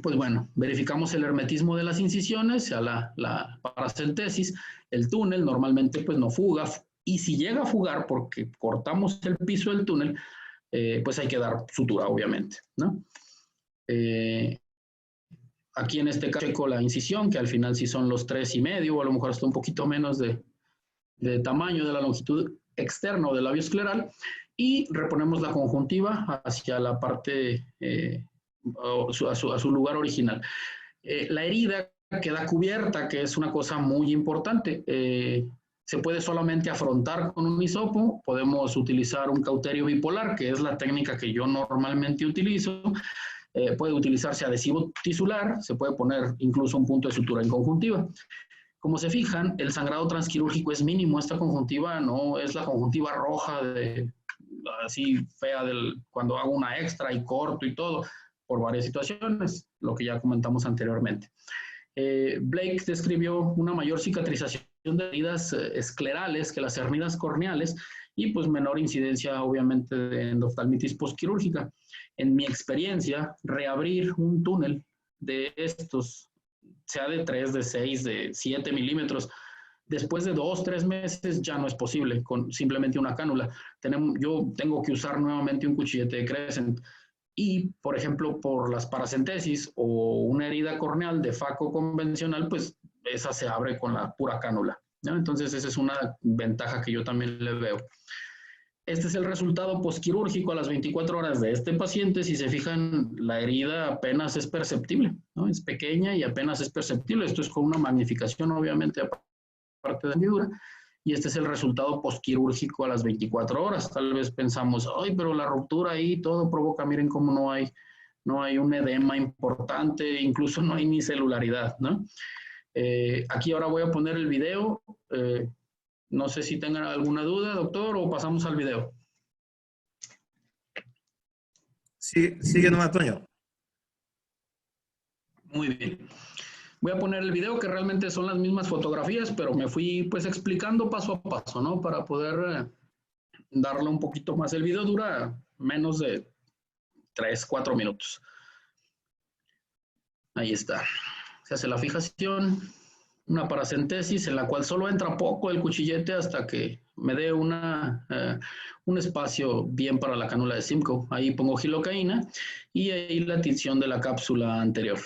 pues bueno, verificamos el hermetismo de las incisiones, a la paracentesis, el túnel normalmente pues no fuga, y si llega a fugar porque cortamos el piso del túnel, pues hay que dar sutura, obviamente, ¿no? Aquí en este caso checo la incisión, que al final sí son los 3,5, o a lo mejor hasta un poquito menos de de tamaño de la longitud externa del labio escleral y reponemos la conjuntiva hacia la parte, a su lugar original. La herida queda cubierta, que es una cosa muy importante. Se puede solamente afrontar con un hisopo, podemos utilizar un cauterio bipolar, que es la técnica que yo normalmente utilizo. Puede utilizarse adhesivo tisular, se puede poner incluso un punto de sutura en conjuntiva. Como se fijan, el sangrado transquirúrgico es mínimo. Esta conjuntiva no es la conjuntiva roja así fea cuando hago una extra y corto y todo, por varias situaciones, lo que ya comentamos anteriormente. Blake describió una mayor cicatrización de heridas esclerales que las hernias corneales y pues menor incidencia obviamente de endoftalmitis postquirúrgica. En mi experiencia, reabrir un túnel de estos, sea de 3, de 6, de 7 milímetros, después de 2, 3 meses ya no es posible con simplemente una cánula. Yo tengo que usar nuevamente un cuchillete de Crescent. Y, por ejemplo, por las paracentesis o una herida corneal de faco convencional, pues esa se abre con la pura cánula, ¿no? Entonces, esa es una ventaja que yo también le veo. Este es el resultado postquirúrgico a las 24 horas de este paciente. Si se fijan, la herida apenas es perceptible, ¿no? Es pequeña y apenas es perceptible. Esto es con una magnificación, obviamente, aparte de la hendidura. Y este es el resultado postquirúrgico a las 24 horas. Tal vez pensamos, ay, pero la ruptura ahí todo provoca, miren cómo no hay un edema importante, incluso no hay ni celularidad, ¿no? Aquí ahora voy a poner el video. No sé si tengan alguna duda, doctor, o pasamos al video. Sí, sigue nomás, Toño. Muy bien. Voy a poner el video, que realmente son las mismas fotografías, pero me fui pues explicando paso a paso, ¿no? Para poder darle un poquito más. El video dura menos de 3, 4 minutos. Ahí está. Se hace la fijación, una paracentesis en la cual solo entra poco el cuchillete hasta que me dé un espacio bien para la cánula de Simcoe. Ahí pongo gilocaína y ahí la tinción de la cápsula anterior.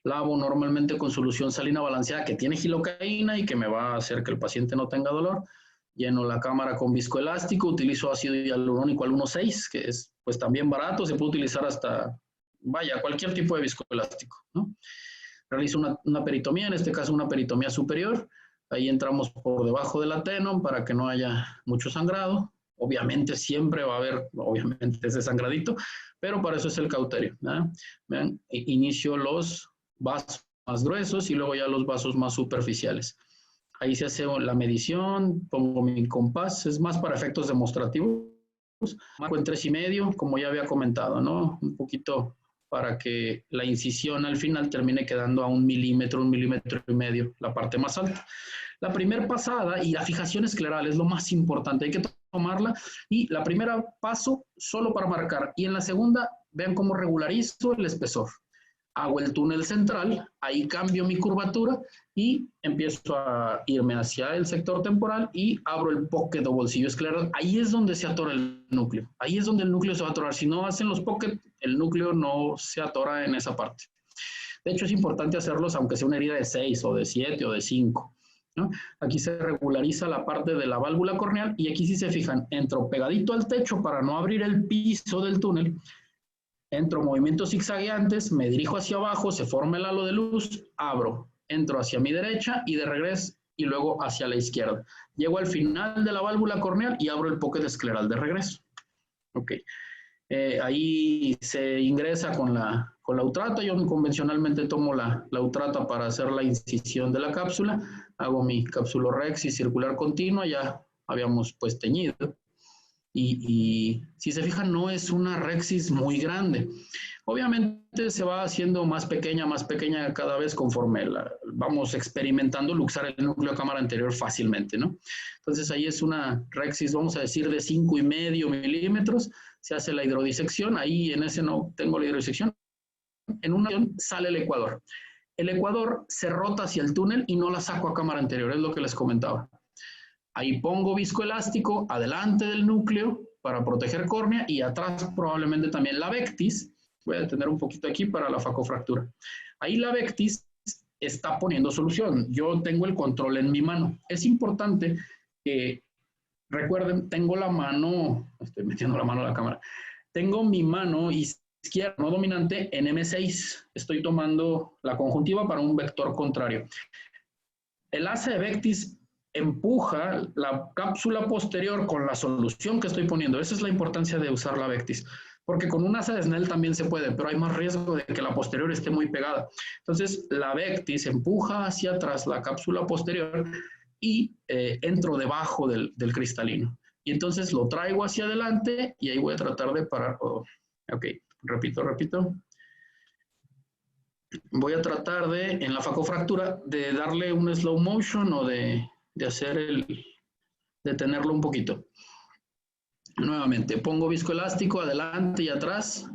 Lavo normalmente con solución salina balanceada que tiene gilocaína y que me va a hacer que el paciente no tenga dolor. Lleno la cámara con viscoelástico, utilizo ácido hialurónico al 1.6, que es pues también barato, se puede utilizar hasta, vaya, cualquier tipo de viscoelástico, ¿no? Realizo una peritomía, en este caso una peritomía superior. Ahí entramos por debajo del atenon para que no haya mucho sangrado. Obviamente siempre va a haber, obviamente, ese sangradito, pero para eso es el cauterio, ¿no? Vean, inicio los vasos más gruesos y luego ya los vasos más superficiales. Ahí se hace la medición, pongo mi compás, es más para efectos demostrativos. Marco en 3,5, como ya había comentado, ¿no? Un poquito para que la incisión al final termine quedando a 1 milímetro, 1,5 milímetros, la parte más alta. La primera pasada y la fijación escleral es lo más importante, hay que tomarla. Y la primera paso solo para marcar. Y en la segunda, vean cómo regularizo el espesor. Hago el túnel central, ahí cambio mi curvatura y empiezo a irme hacia el sector temporal y abro el pocket o bolsillo escleral. Ahí es donde se atora el núcleo. Ahí es donde el núcleo se va a atorar. Si no hacen los pocket, el núcleo no se atora en esa parte. De hecho, es importante hacerlos aunque sea una herida de 6 o de 7 o de 5, ¿no? Aquí se regulariza la parte de la válvula corneal y aquí, si se fijan, entro pegadito al techo para no abrir el piso del túnel. Entro movimientos zigzagueantes, me dirijo hacia abajo, se forma el halo de luz, abro, entro hacia mi derecha y de regreso y luego hacia la izquierda. Llego al final de la válvula corneal y abro el pocket escleral de regreso. Ok. Ahí se ingresa con la utrata. Yo convencionalmente tomo la utrata para hacer la incisión de la cápsula. Hago mi capsulorhexis circular continua, ya habíamos pues teñido. Y si se fijan, no es una rexis muy grande. Obviamente se va haciendo más pequeña cada vez conforme vamos experimentando luxar el núcleo de cámara anterior fácilmente, ¿no? Entonces ahí es una rexis, vamos a decir, de 5,5 milímetros. Se hace la hidrodisección, ahí en ese no tengo la hidrodisección. En una sale el ecuador. El ecuador se rota hacia el túnel y no la saco a cámara anterior, es lo que les comentaba. Ahí pongo viscoelástico adelante del núcleo para proteger córnea y atrás probablemente también la vectis. Voy a detener un poquito aquí para la facofractura. Ahí la vectis está poniendo solución. Yo tengo el control en mi mano. Es importante recuerden, tengo la mano, estoy metiendo la mano a la cámara, tengo mi mano izquierda no dominante en M6. Estoy tomando la conjuntiva para un vector contrario. El asa de Vectis empuja la cápsula posterior con la solución que estoy poniendo. Esa es la importancia de usar la Vectis, porque con un asa de Snell también se puede, pero hay más riesgo de que la posterior esté muy pegada. Entonces, la Vectis empuja hacia atrás la cápsula posterior y entro debajo del cristalino. Y entonces lo traigo hacia adelante y ahí voy a tratar de parar. Oh, ok, repito. Voy a tratar de, en la facofractura, de darle un slow motion o de detenerlo un poquito. Nuevamente, pongo viscoelástico adelante y atrás,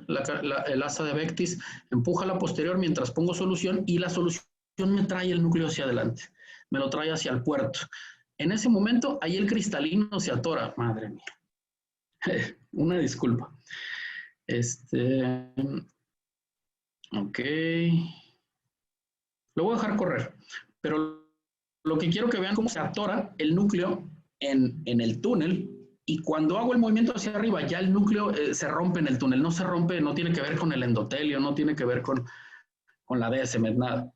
el asa de Vectis empuja la posterior mientras pongo solución y la solución me trae el núcleo hacia adelante, me lo trae hacia el puerto. En ese momento, ahí el cristalino se atora. Madre mía. Una disculpa. Ok. Lo voy a dejar correr, pero lo que quiero que vean cómo se atora el núcleo en el túnel, y cuando hago el movimiento hacia arriba, ya el núcleo se rompe en el túnel. No se rompe, no tiene que ver con el endotelio, no tiene que ver con la DSM, nada.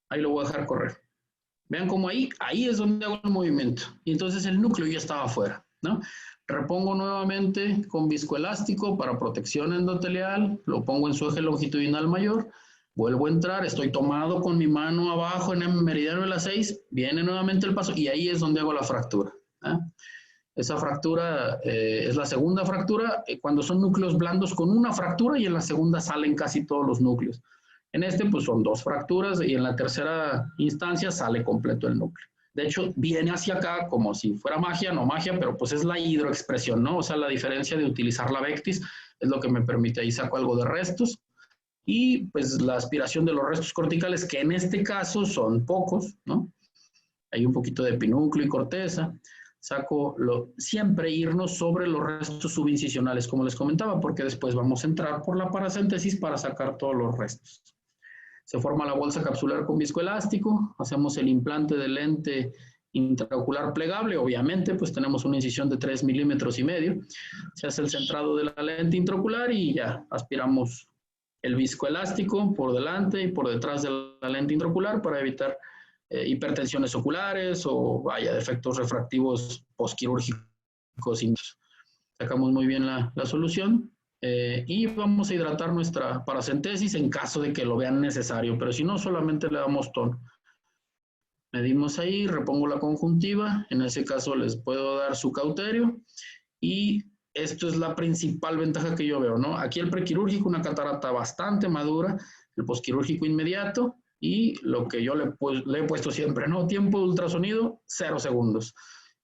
Ahí lo voy a dejar correr. Vean cómo ahí es donde hago el movimiento. Y entonces el núcleo ya estaba afuera, ¿no? Repongo nuevamente con viscoelástico para protección endotelial, lo pongo en su eje longitudinal mayor, vuelvo a entrar, estoy tomado con mi mano abajo en el meridiano de la 6, viene nuevamente el paso y ahí es donde hago la fractura. Esa fractura es la segunda fractura, cuando son núcleos blandos con una fractura, y en la segunda salen casi todos los núcleos. En este pues son 2 fracturas y en la tercera instancia sale completo el núcleo. De hecho, viene hacia acá como si fuera magia, no magia, pero pues es la hidroexpresión, ¿no? O sea, la diferencia de utilizar la Vectis es lo que me permite, ahí saco algo de restos, y pues la aspiración de los restos corticales, que en este caso son pocos, ¿no? Hay un poquito de pinúcleo y corteza. Saco siempre irnos sobre los restos subincisionales, como les comentaba, porque después vamos a entrar por la paracéntesis para sacar todos los restos. Se forma la bolsa capsular con viscoelástico, hacemos el implante de lente intraocular plegable, obviamente, pues tenemos una incisión de 3,5 milímetros, se hace el centrado de la lente intraocular y ya aspiramos el viscoelástico por delante y por detrás de la lente intraocular para evitar hipertensiones oculares o defectos refractivos postquirúrgicos. Sacamos muy bien la solución. Y vamos a hidratar nuestra paracentesis en caso de que lo vean necesario, pero si no, solamente le damos tono. Medimos ahí, repongo la conjuntiva, en ese caso les puedo dar su cauterio, y esto es la principal ventaja que yo veo, ¿no? Aquí el prequirúrgico, una catarata bastante madura, el posquirúrgico inmediato, y lo que yo le he puesto siempre, ¿no? Tiempo de ultrasonido, 0 segundos.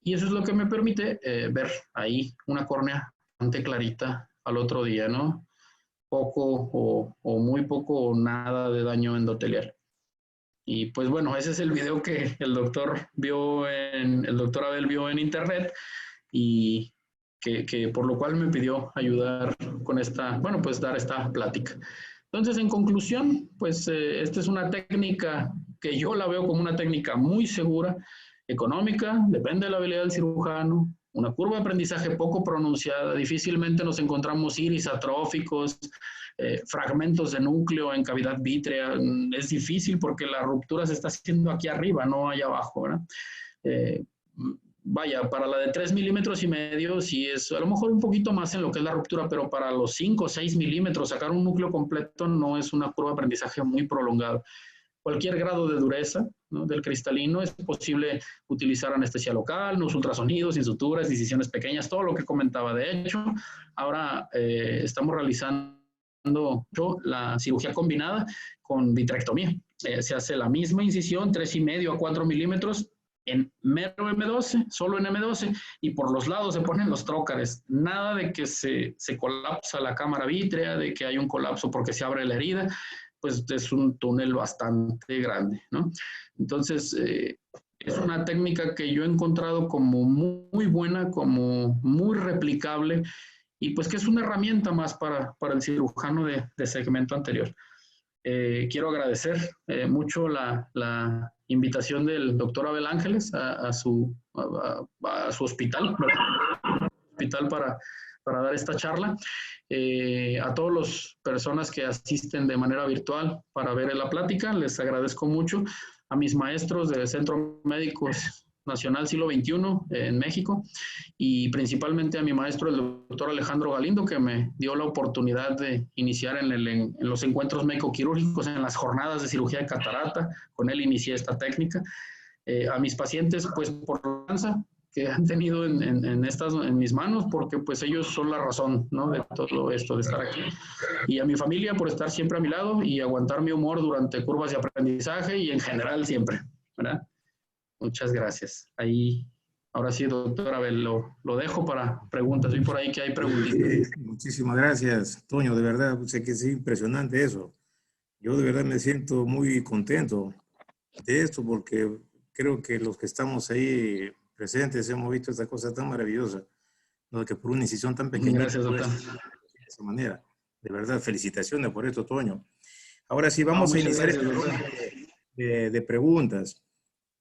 Y eso es lo que me permite ver ahí una córnea bastante clarita al otro día, ¿no? Poco o muy poco o nada de daño endotelial. Y pues bueno, ese es el video que el doctor Abel vio en internet, y que por lo cual me pidió ayudar con dar esta plática. Entonces, en conclusión, pues esta es una técnica que yo la veo como una técnica muy segura, económica, depende de la habilidad del cirujano, una curva de aprendizaje poco pronunciada, difícilmente nos encontramos iris atróficos, fragmentos de núcleo en cavidad vítrea, es difícil porque la ruptura se está haciendo aquí arriba, no allá abajo, ¿verdad? Para la de 3,5 milímetros, sí es a lo mejor un poquito más en lo que es la ruptura, pero para los 5 o 6 milímetros sacar un núcleo completo no es una curva de aprendizaje muy prolongada. Cualquier grado de dureza, ¿no?, del cristalino, es posible utilizar anestesia local, no ultrasonidos, sin suturas, incisiones pequeñas, todo lo que comentaba. De hecho, ahora estamos realizando la cirugía combinada con vitrectomía. Se hace la misma incisión, 3,5 a 4 milímetros, en mero M12, solo en M12, y por los lados se ponen los trócares. Nada de que se colapsa la cámara vítrea, de que hay un colapso porque se abre la herida, pues es un túnel bastante grande, ¿no? Entonces, es una técnica que yo he encontrado como muy buena, como muy replicable, y pues que es una herramienta más para el cirujano de segmento anterior. Quiero agradecer mucho la invitación del doctor Abel Ángeles a su hospital, para dar esta charla. A todas las personas que asisten de manera virtual para ver la plática, les agradezco mucho. A mis maestros del Centro Médicos Nacional Siglo XXI en México, y principalmente a mi maestro, el doctor Alejandro Galindo, que me dio la oportunidad de iniciar en los encuentros médico-quirúrgicos, en las jornadas de cirugía de catarata. Con él inicié esta técnica. A mis pacientes, pues por confianza que han tenido en mis manos, porque pues ellos son la razón, ¿no?, de todo esto, de estar aquí. Y a mi familia por estar siempre a mi lado y aguantar mi humor durante curvas de aprendizaje y en general siempre, ¿verdad? Muchas gracias. Ahí, ahora sí, doctor Abel, lo dejo para preguntas. Vi por ahí que hay preguntitas. Muchísimas gracias, Toño. De verdad, sé que es impresionante eso. Yo de verdad me siento muy contento de esto porque creo que los que estamos ahí presentes hemos visto esta cosa tan maravillosa, ¿no? Que por una incisión tan pequeña. Gracias, doctor. De esa manera. De verdad, felicitaciones por esto, Toño. Ahora sí, vamos a iniciar de preguntas.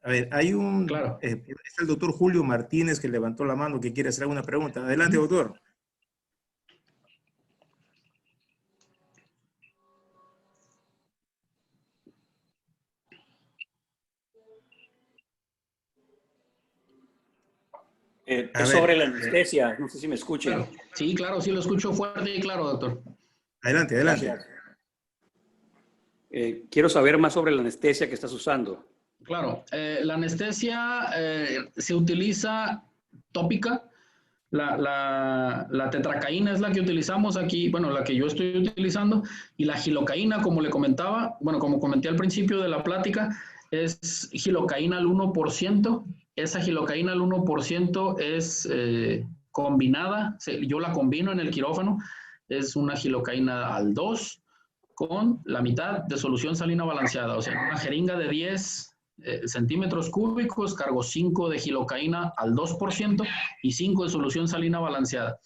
A ver, hay un... Claro. Está el doctor Julio Martínez que levantó la mano que quiere hacer alguna pregunta. Adelante, doctor. Es sobre la anestesia, no sé si me escuchan. Claro. Sí, claro, sí lo escucho fuerte y claro, doctor. Adelante, adelante. Quiero saber más sobre la anestesia que estás usando. Claro, la anestesia se utiliza tópica. La tetracaína es la que utilizamos aquí, bueno, la que yo estoy utilizando, y la gilocaína, como le comentaba, bueno, como comenté al principio de la plática, es gilocaína al 1%. Esa gilocaína al 1% es combinada, yo la combino en el quirófano, es una gilocaína al 2 con la mitad de solución salina balanceada, o sea, una jeringa de 10 centímetros cúbicos, cargo 5 de gilocaína al 2% y 5 de solución salina balanceada.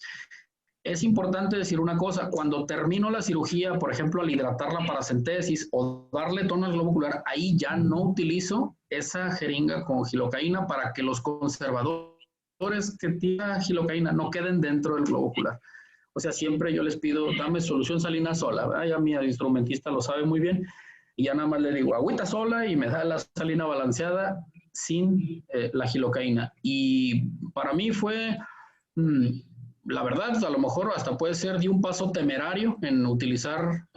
Es importante decir una cosa, cuando termino la cirugía, por ejemplo, al hidratar la paracentesis o darle tono al globo ocular, ahí ya no utilizo esa jeringa con gilocaína para que los conservadores que tienen gilocaína no queden dentro del globo ocular. O sea, siempre yo les pido, dame solución salina sola, ¿verdad? Ya mi instrumentista lo sabe muy bien, y ya nada más le digo, agüita sola y me da la salina balanceada sin la gilocaína. Y para mí fue... la verdad, a lo mejor hasta puede ser de un paso temerario en utilizar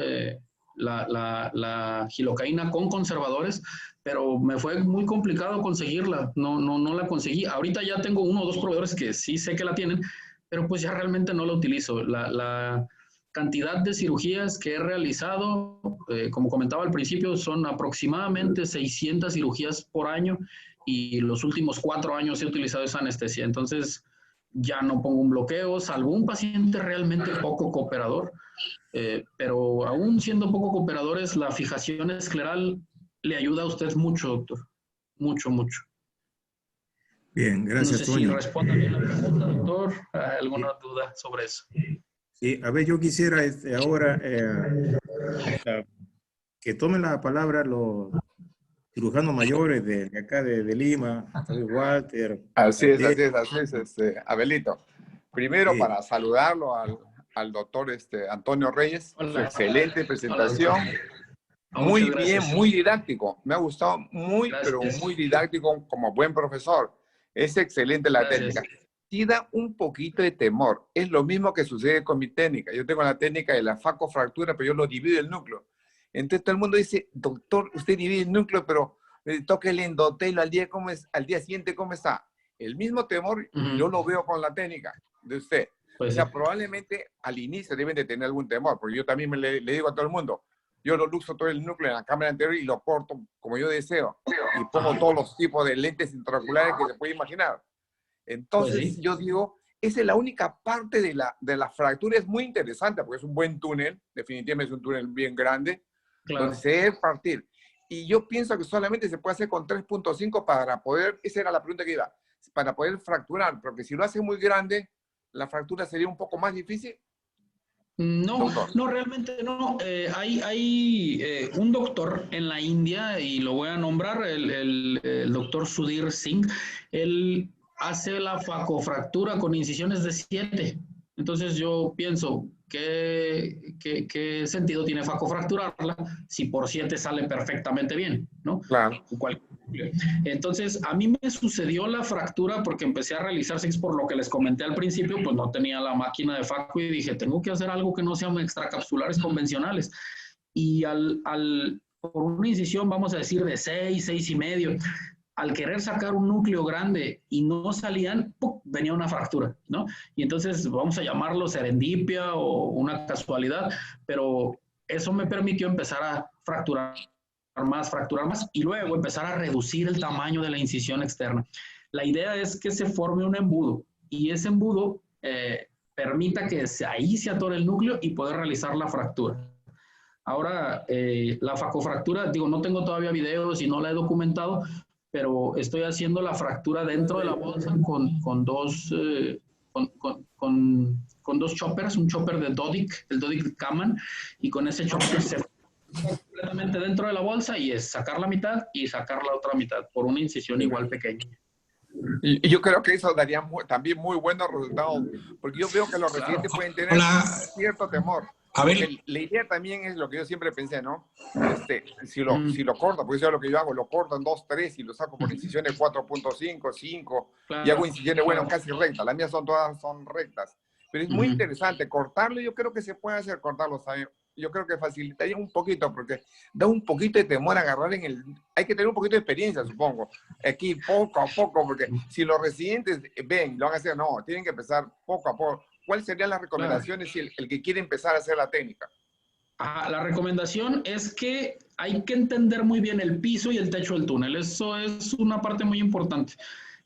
la gilocaína con conservadores, pero me fue muy complicado conseguirla, no la conseguí. Ahorita ya tengo 1 o 2 proveedores que sí sé que la tienen, pero pues ya realmente no la utilizo. La cantidad de cirugías que he realizado, como comentaba al principio, son aproximadamente 600 cirugías por año, y los últimos 4 años he utilizado esa anestesia. Entonces, ya no pongo un bloqueo, salvo un paciente realmente poco cooperador, pero aún siendo poco cooperadores, la fijación escleral le ayuda a usted mucho, doctor. Mucho, mucho. Bien, gracias, no sé Toño. Si responde bien la pregunta, doctor. ¿Alguna duda sobre eso? Sí, a ver, yo quisiera ahora que tomen la palabra los cirujanos mayores de acá de Lima, Walter. Así es, Abelito. Primero, Sí. para saludarlo al doctor Antonio Reyes, Hola. su excelente presentación. Hola, muy bien, muy didáctico. Me ha gustado pero muy didáctico como buen profesor. Es excelente la técnica. Sí da un poquito de temor. Es lo mismo que sucede con mi técnica. Yo tengo la técnica de la facofractura, pero yo lo divido el núcleo. Entonces todo el mundo dice, doctor, usted divide el núcleo, pero toque el endotelo al día siguiente, ¿cómo está? El mismo temor yo lo veo con la técnica de usted. Pues o sea, probablemente al inicio deben de tener algún temor, porque yo también le digo a todo el mundo, yo lo luxo todo el núcleo en la cámara anterior y lo corto como yo deseo. Y pongo todos los tipos de lentes intraoculares que se puede imaginar. Entonces, pues sí. Yo digo, esa es la única parte de la fractura. Es muy interesante porque es un buen túnel, definitivamente es un túnel bien grande, Claro. donde se debe partir. Y yo pienso que solamente se puede hacer con 3.5 para poder, esa era la pregunta que iba, para poder fracturar, porque si lo hace muy grande, la fractura sería un poco más difícil. No, doctor? no, realmente no. Hay un doctor en la India, y lo voy a nombrar, el doctor Sudhir Singh. Él hace la facofractura con incisiones de 7. Entonces yo pienso, ¿qué sentido tiene facofracturarla si por 7 sale perfectamente bien, ¿no? Claro. Entonces, a mí me sucedió la fractura porque empecé a realizar SIGS por lo que les comenté al principio, pues no tenía la máquina de faco y dije, tengo que hacer algo que no sean extracapsulares convencionales. Y por una incisión, vamos a decir, de 6, 6,5, al querer sacar un núcleo grande y no salían, ¡pum!, venía una fractura, ¿no? Y entonces vamos a llamarlo serendipia o una casualidad, pero eso me permitió empezar a fracturar más y luego empezar a reducir el tamaño de la incisión externa. La idea es que se forme un embudo y ese embudo permita que ahí se atore el núcleo y poder realizar la fractura. Ahora, la facofractura, digo, no tengo todavía videos y no la he documentado, pero estoy haciendo la fractura dentro de la bolsa con dos choppers, un chopper de Dodik, el Dodik Kaman, y con ese chopper se completamente dentro de la bolsa y es sacar la mitad y sacar la otra mitad por una incisión igual pequeña. Y yo creo que eso daría también muy buenos resultados, porque yo veo que los residentes pueden tener cierto temor. A ver. La idea también es lo que yo siempre pensé, ¿no? Si lo corto, porque eso es lo que yo hago, lo corto en 2, 3 y lo saco por incisiones 4.5, 5, y hago incisiones, bueno, casi rectas. Las mías todas son rectas. Pero es muy interesante cortarlo. Yo creo que se puede hacer cortarlo, ¿sabes? Yo creo que facilitaría un poquito, porque da un poquito de temor agarrar hay que tener un poquito de experiencia, supongo. Aquí, poco a poco, porque si los residentes ven, lo van a hacer, no, tienen que empezar poco a poco. ¿Cuáles serían las recomendaciones si el que quiere empezar a hacer la técnica? La recomendación es que hay que entender muy bien el piso y el techo del túnel. Eso es una parte muy importante.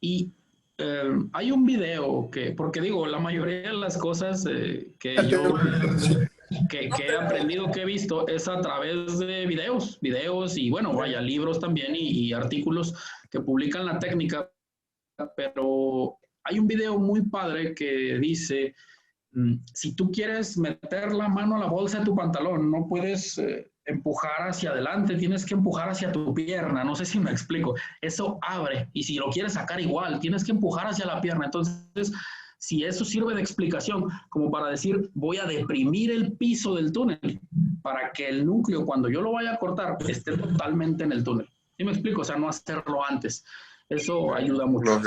Y hay un video porque digo, la mayoría de las cosas que he aprendido, que he visto, es a través de videos y bueno, vaya, libros también y artículos que publican la técnica, pero hay un video muy padre que dice, si tú quieres meter la mano a la bolsa de tu pantalón, no puedes empujar hacia adelante, tienes que empujar hacia tu pierna, no sé si me explico, eso abre, y si lo quieres sacar igual, tienes que empujar hacia la pierna. Entonces, si eso sirve de explicación como para decir, voy a deprimir el piso del túnel para que el núcleo, cuando yo lo vaya a cortar, esté totalmente en el túnel. ¿Sí me explico? O sea, no hacerlo antes. Eso ayuda mucho.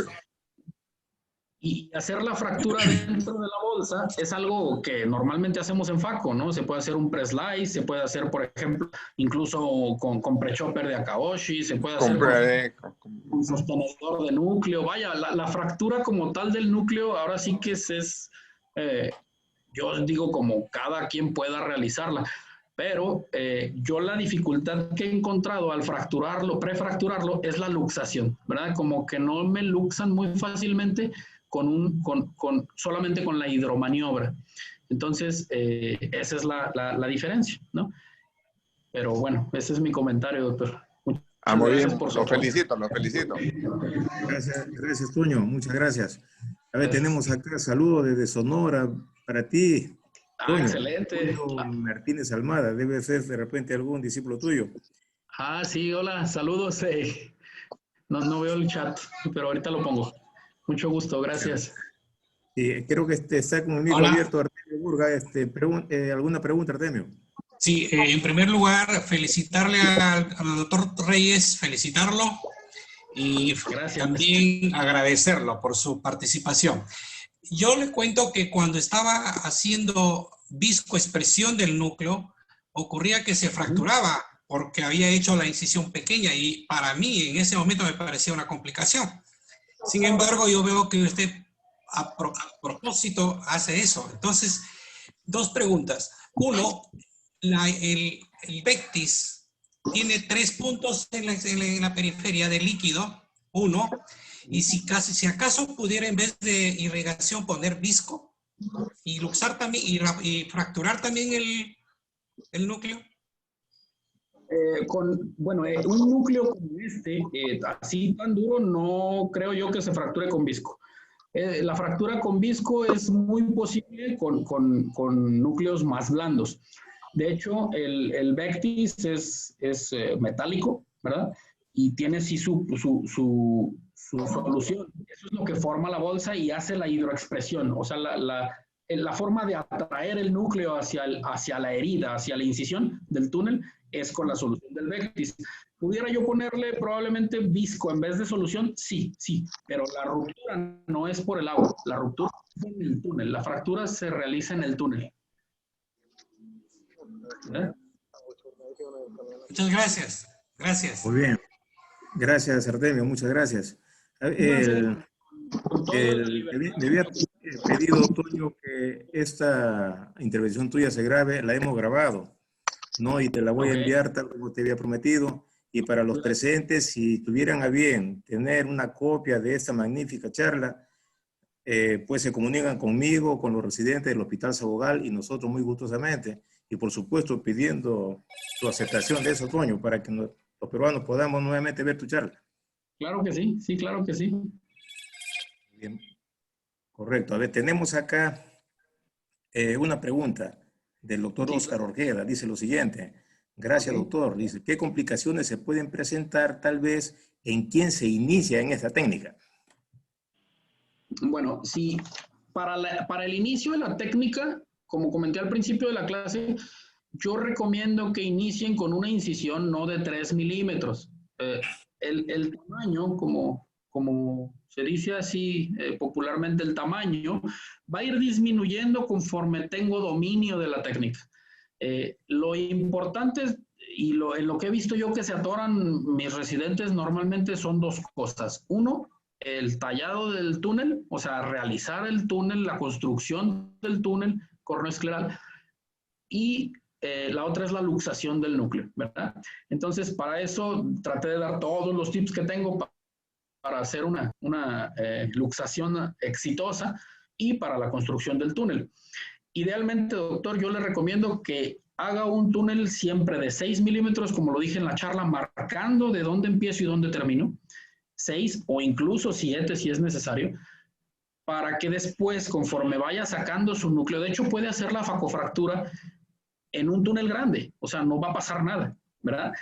Y hacer la fractura dentro de la bolsa es algo que normalmente hacemos en faco, ¿no? Se puede hacer un pre-slice, se puede hacer, por ejemplo, incluso con pre-chopper de Akaoshi, se puede hacer con sostenedor de núcleo. Vaya, la fractura como tal del núcleo, ahora sí que yo digo, como cada quien pueda realizarla. Pero yo la dificultad que he encontrado al fracturarlo, prefracturarlo, es la luxación, ¿verdad? Como que no me luxan muy fácilmente solamente con la hidromaniobra. Entonces, esa es la diferencia, ¿no? Pero bueno, ese es mi comentario, doctor. Muy bien, lo felicito. Gracias, Toño, muchas gracias. A ver, tenemos acá saludos desde Sonora para ti. Toño, excelente. Toño Martínez Almada, debe ser de repente algún discípulo tuyo. Sí, hola, saludos. No veo el chat, pero ahorita lo pongo. Mucho gusto, gracias. Sí, creo que está con el micro abierto Artemio Burga. ¿Alguna pregunta, Artemio? Sí, en primer lugar, felicitarle al doctor Reyes, felicitarlo y también agradecerlo por su participación. Yo le cuento que cuando estaba haciendo viscoexpresión del núcleo, ocurría que se fracturaba porque había hecho la incisión pequeña y para mí en ese momento me parecía una complicación. Sin embargo, yo veo que usted a propósito hace eso. Entonces, dos preguntas. Uno, el Vectis tiene 3 puntos en la periferia del líquido, uno, y si acaso pudiera en vez de irrigación poner visco y luxar también y fracturar también el núcleo. Un núcleo como así tan duro, no creo yo que se fracture con visco. La fractura con visco es muy posible con núcleos más blandos. De hecho, el Vectis es metálico, ¿verdad? Y tiene sí su solución. Eso es lo que forma la bolsa y hace la hidroexpresión. O sea, la forma de atraer el núcleo hacia la herida, hacia la incisión del túnel, es con la solución del Vectis. ¿Pudiera yo ponerle probablemente visco en vez de solución? Sí, sí, pero la ruptura no es por el agua, la ruptura es en el túnel, la fractura se realiza en el túnel. Muchas gracias. Gracias. Muy bien. Gracias, Artemio, muchas gracias. Me había pedido, Toño, que esta intervención tuya se grabe, la hemos grabado, ¿no? Y te la voy a enviar tal como te había prometido. Y para los presentes, si tuvieran a bien tener una copia de esta magnífica charla, pues se comunican conmigo, con los residentes del Hospital Sabogal y nosotros muy gustosamente. Y por supuesto pidiendo su aceptación de eso, Toño, para que los peruanos podamos nuevamente ver tu charla. Claro que sí, sí, claro que sí. Bien. Correcto. A ver, tenemos acá una pregunta del doctor Oscar Orqueda. Dice lo siguiente. Gracias, doctor. Dice, ¿qué complicaciones se pueden presentar tal vez en quien se inicia en esta técnica? Bueno, sí, para el inicio de la técnica, como comenté al principio de la clase, yo recomiendo que inicien con una incisión no de 3 milímetros. El tamaño, como se dice así popularmente, el tamaño va a ir disminuyendo conforme tengo dominio de la técnica. Lo importante y en lo que he visto yo que se atoran mis residentes normalmente son dos cosas. Uno, el tallado del túnel, o sea, realizar el túnel, la construcción del túnel corneoescleral, y la otra es la luxación del núcleo, ¿verdad? Entonces, para eso traté de dar todos los tips que tengo para hacer una luxación exitosa y para la construcción del túnel. Idealmente, doctor, yo le recomiendo que haga un túnel siempre de 6 milímetros, como lo dije en la charla, marcando de dónde empiezo y dónde termino, 6 o incluso 7 si es necesario, para que después, conforme vaya sacando su núcleo, de hecho puede hacer la facofractura en un túnel grande, o sea, no va a pasar nada, ¿verdad?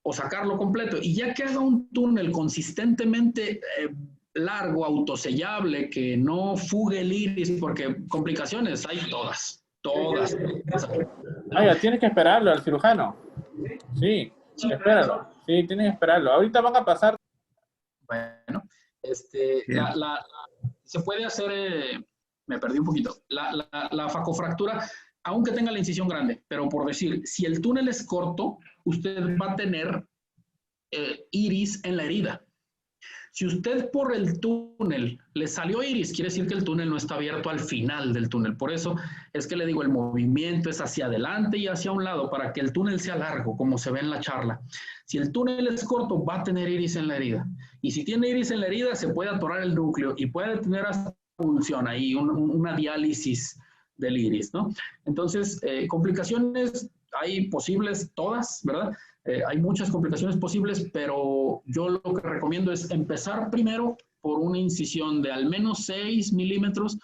O sacarlo completo. Y ya que haga un túnel consistentemente largo, autosellable, que no fugue el iris, porque complicaciones hay todas. Oiga, tienes que esperarlo al cirujano. Sí, espéralo. Sí, tienes que esperarlo. Ahorita van a pasar. Bueno, se puede hacer, me perdí un poquito, la facofractura, aunque tenga la incisión grande, pero por decir, si el túnel es corto, usted va a tener iris en la herida. Si usted por el túnel le salió iris, quiere decir que el túnel no está abierto al final del túnel. Por eso es que le digo, el movimiento es hacia adelante y hacia un lado para que el túnel sea largo, como se ve en la charla. Si el túnel es corto, va a tener iris en la herida. Y si tiene iris en la herida, se puede atorar el núcleo y puede tener hasta punción ahí, una diálisis del iris, ¿no? Entonces, complicaciones hay posibles todas, ¿verdad? Hay muchas complicaciones posibles, pero yo lo que recomiendo es empezar primero por una incisión de al menos 6 milímetros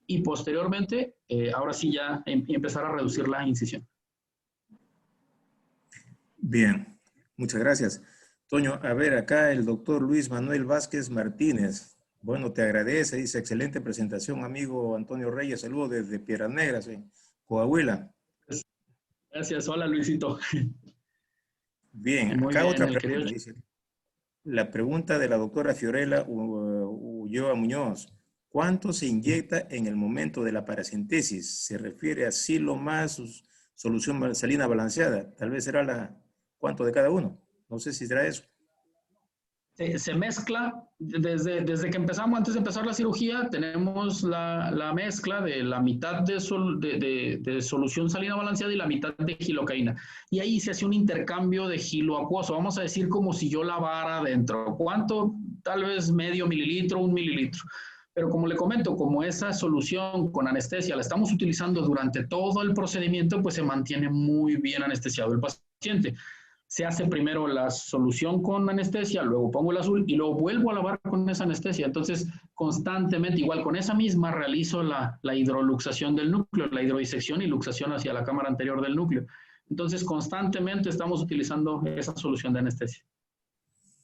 y posteriormente, ahora sí ya empezar a reducir la incisión. Bien, muchas gracias. Toño, a ver, acá el doctor Luis Manuel Vázquez Martínez. Bueno, te agradece, dice, excelente presentación, amigo Antonio Reyes. Saludos desde Piedras Negras, en Coahuila. Gracias, hola Luisito. Bien, muy acá bien, otra pregunta, dice. La pregunta de la doctora Fiorella Ulloa Muñoz. ¿Cuánto se inyecta en el momento de la paracentesis? ¿Se refiere a silo más solución salina balanceada? Tal vez será ¿cuánto de cada uno? No sé si será eso. Se mezcla, desde que empezamos, antes de empezar la cirugía, tenemos la mezcla de la mitad de solución salina balanceada y la mitad de gilocaína. Y ahí se hace un intercambio de gilo acuoso. Vamos a decir como si yo lavara adentro. ¿Cuánto? Tal vez medio mililitro, 1 mililitro. Pero como le comento, como esa solución con anestesia la estamos utilizando durante todo el procedimiento, pues se mantiene muy bien anestesiado el paciente. se hace primero la solución con anestesia, luego pongo el azul y luego vuelvo a lavar con esa anestesia. Entonces, constantemente, igual con esa misma, realizo la hidroluxación del núcleo, la hidrodisección y luxación hacia la cámara anterior del núcleo. Entonces, constantemente estamos utilizando esa solución de anestesia.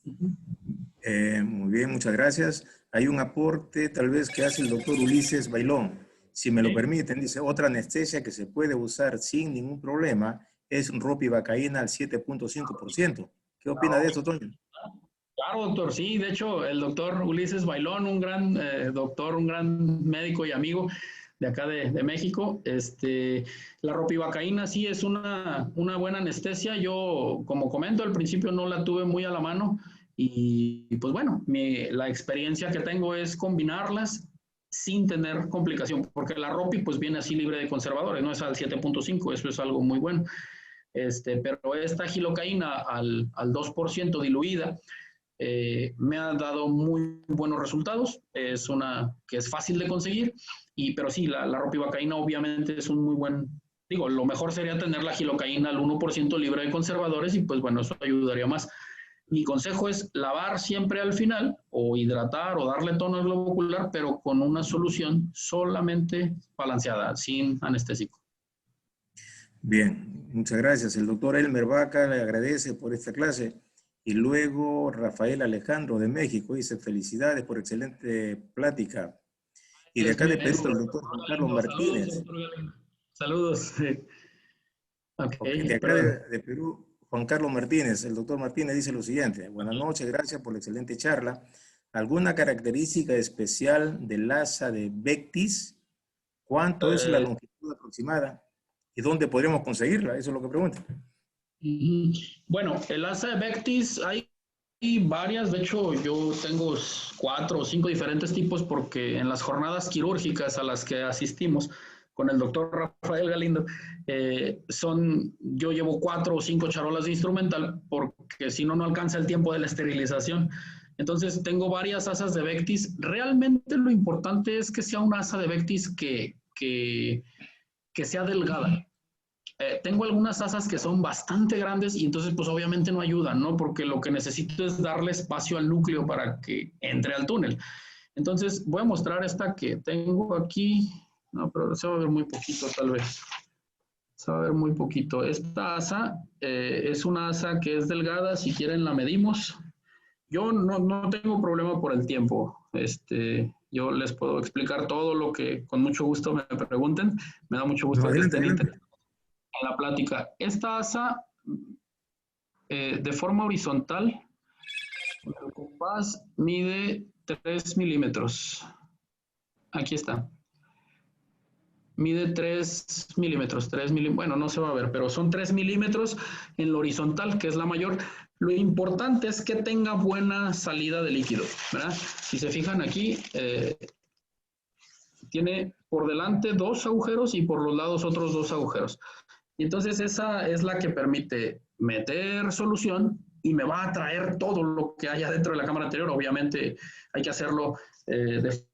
Muy bien, muchas gracias. Hay un aporte tal vez que hace el doctor Ulises Bailón. Si me lo permiten, dice, otra anestesia que se puede usar sin ningún problema es ropivacaína al 7.5%. ¿Qué opina de esto, Toño? Claro, doctor. Sí, de hecho, el doctor Ulises Bailón, un gran doctor, un gran médico y amigo de acá de México. La ropivacaína sí es una buena anestesia. Yo, como comento, al principio no la tuve muy a la mano y pues bueno, la experiencia que tengo es combinarlas sin tener complicación, porque la ropi pues viene así libre de conservadores, no es al 7.5, eso es algo muy bueno. Pero esta gilocaína al 2% diluida me ha dado muy buenos resultados. Es una que es fácil de conseguir, pero sí, la ropivacaína obviamente es un muy buen, digo, lo mejor sería tener la gilocaína al 1% libre de conservadores y pues bueno, eso ayudaría más. Mi consejo es lavar siempre al final o hidratar o darle tono al globo ocular, pero con una solución solamente balanceada, sin anestésico. Bien, muchas gracias. El doctor Elmer Vaca le agradece por esta clase. Y luego Rafael Alejandro de México dice, felicidades por excelente plática. Y de acá de Perú, el doctor Juan Carlos Martínez. Saludos. Okay, de acá de Perú, Juan Carlos Martínez, el doctor Martínez dice lo siguiente. Buenas noches, gracias por la excelente charla. ¿Alguna característica especial del asa de Vectis? ¿Cuánto es la longitud aproximada? ¿Y dónde podríamos conseguirla? Eso es lo que pregunta. Bueno, el asa de Vectis hay varias. De hecho, yo tengo 4 o 5 diferentes tipos porque en las jornadas quirúrgicas a las que asistimos con el doctor Rafael Galindo, yo llevo 4 o 5 charolas de instrumental porque si no, no alcanza el tiempo de la esterilización. Entonces, tengo varias asas de Vectis. Realmente lo importante es que sea una asa de Vectis que sea delgada. Tengo algunas asas que son bastante grandes y entonces pues obviamente no ayudan, ¿no? Porque lo que necesito es darle espacio al núcleo para que entre al túnel. Entonces, voy a mostrar esta que tengo aquí. No, pero se va a ver muy poquito tal vez. Se va a ver muy poquito. Esta asa es una asa que es delgada. Si quieren la medimos. Yo no tengo problema por el tiempo. Yo les puedo explicar todo lo que con mucho gusto me pregunten. Me da mucho gusto que estén interesados en la plática. Esta asa de forma horizontal, el compás mide 3 milímetros. Aquí está. Mide 3 milímetros, bueno, no se va a ver, pero son 3 milímetros en lo horizontal, que es la mayor. Lo importante es que tenga buena salida de líquido, ¿verdad? Si se fijan aquí, tiene por delante 2 agujeros y por los lados otros 2 agujeros. Y entonces esa es la que permite meter solución y me va a traer todo lo que haya dentro de la cámara anterior. Obviamente hay que hacerlo de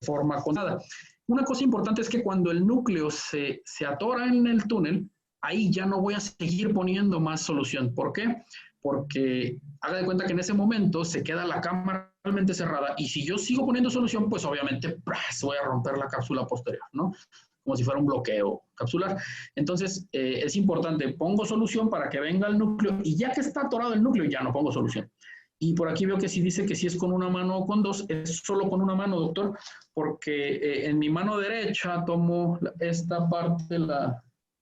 forma contada. Una cosa importante es que cuando el núcleo se atora en el túnel, ahí ya no voy a seguir poniendo más solución. ¿Por qué? Porque haga de cuenta que en ese momento se queda la cámara realmente cerrada y si yo sigo poniendo solución, pues obviamente voy a romper la cápsula posterior, ¿no? Como si fuera un bloqueo capsular. Entonces, es importante, pongo solución para que venga el núcleo y ya que está atorado el núcleo, ya no pongo solución. Y por aquí veo que sí dice que si es con una mano o con 2, es solo con una mano, doctor, porque en mi mano derecha tomo esta parte,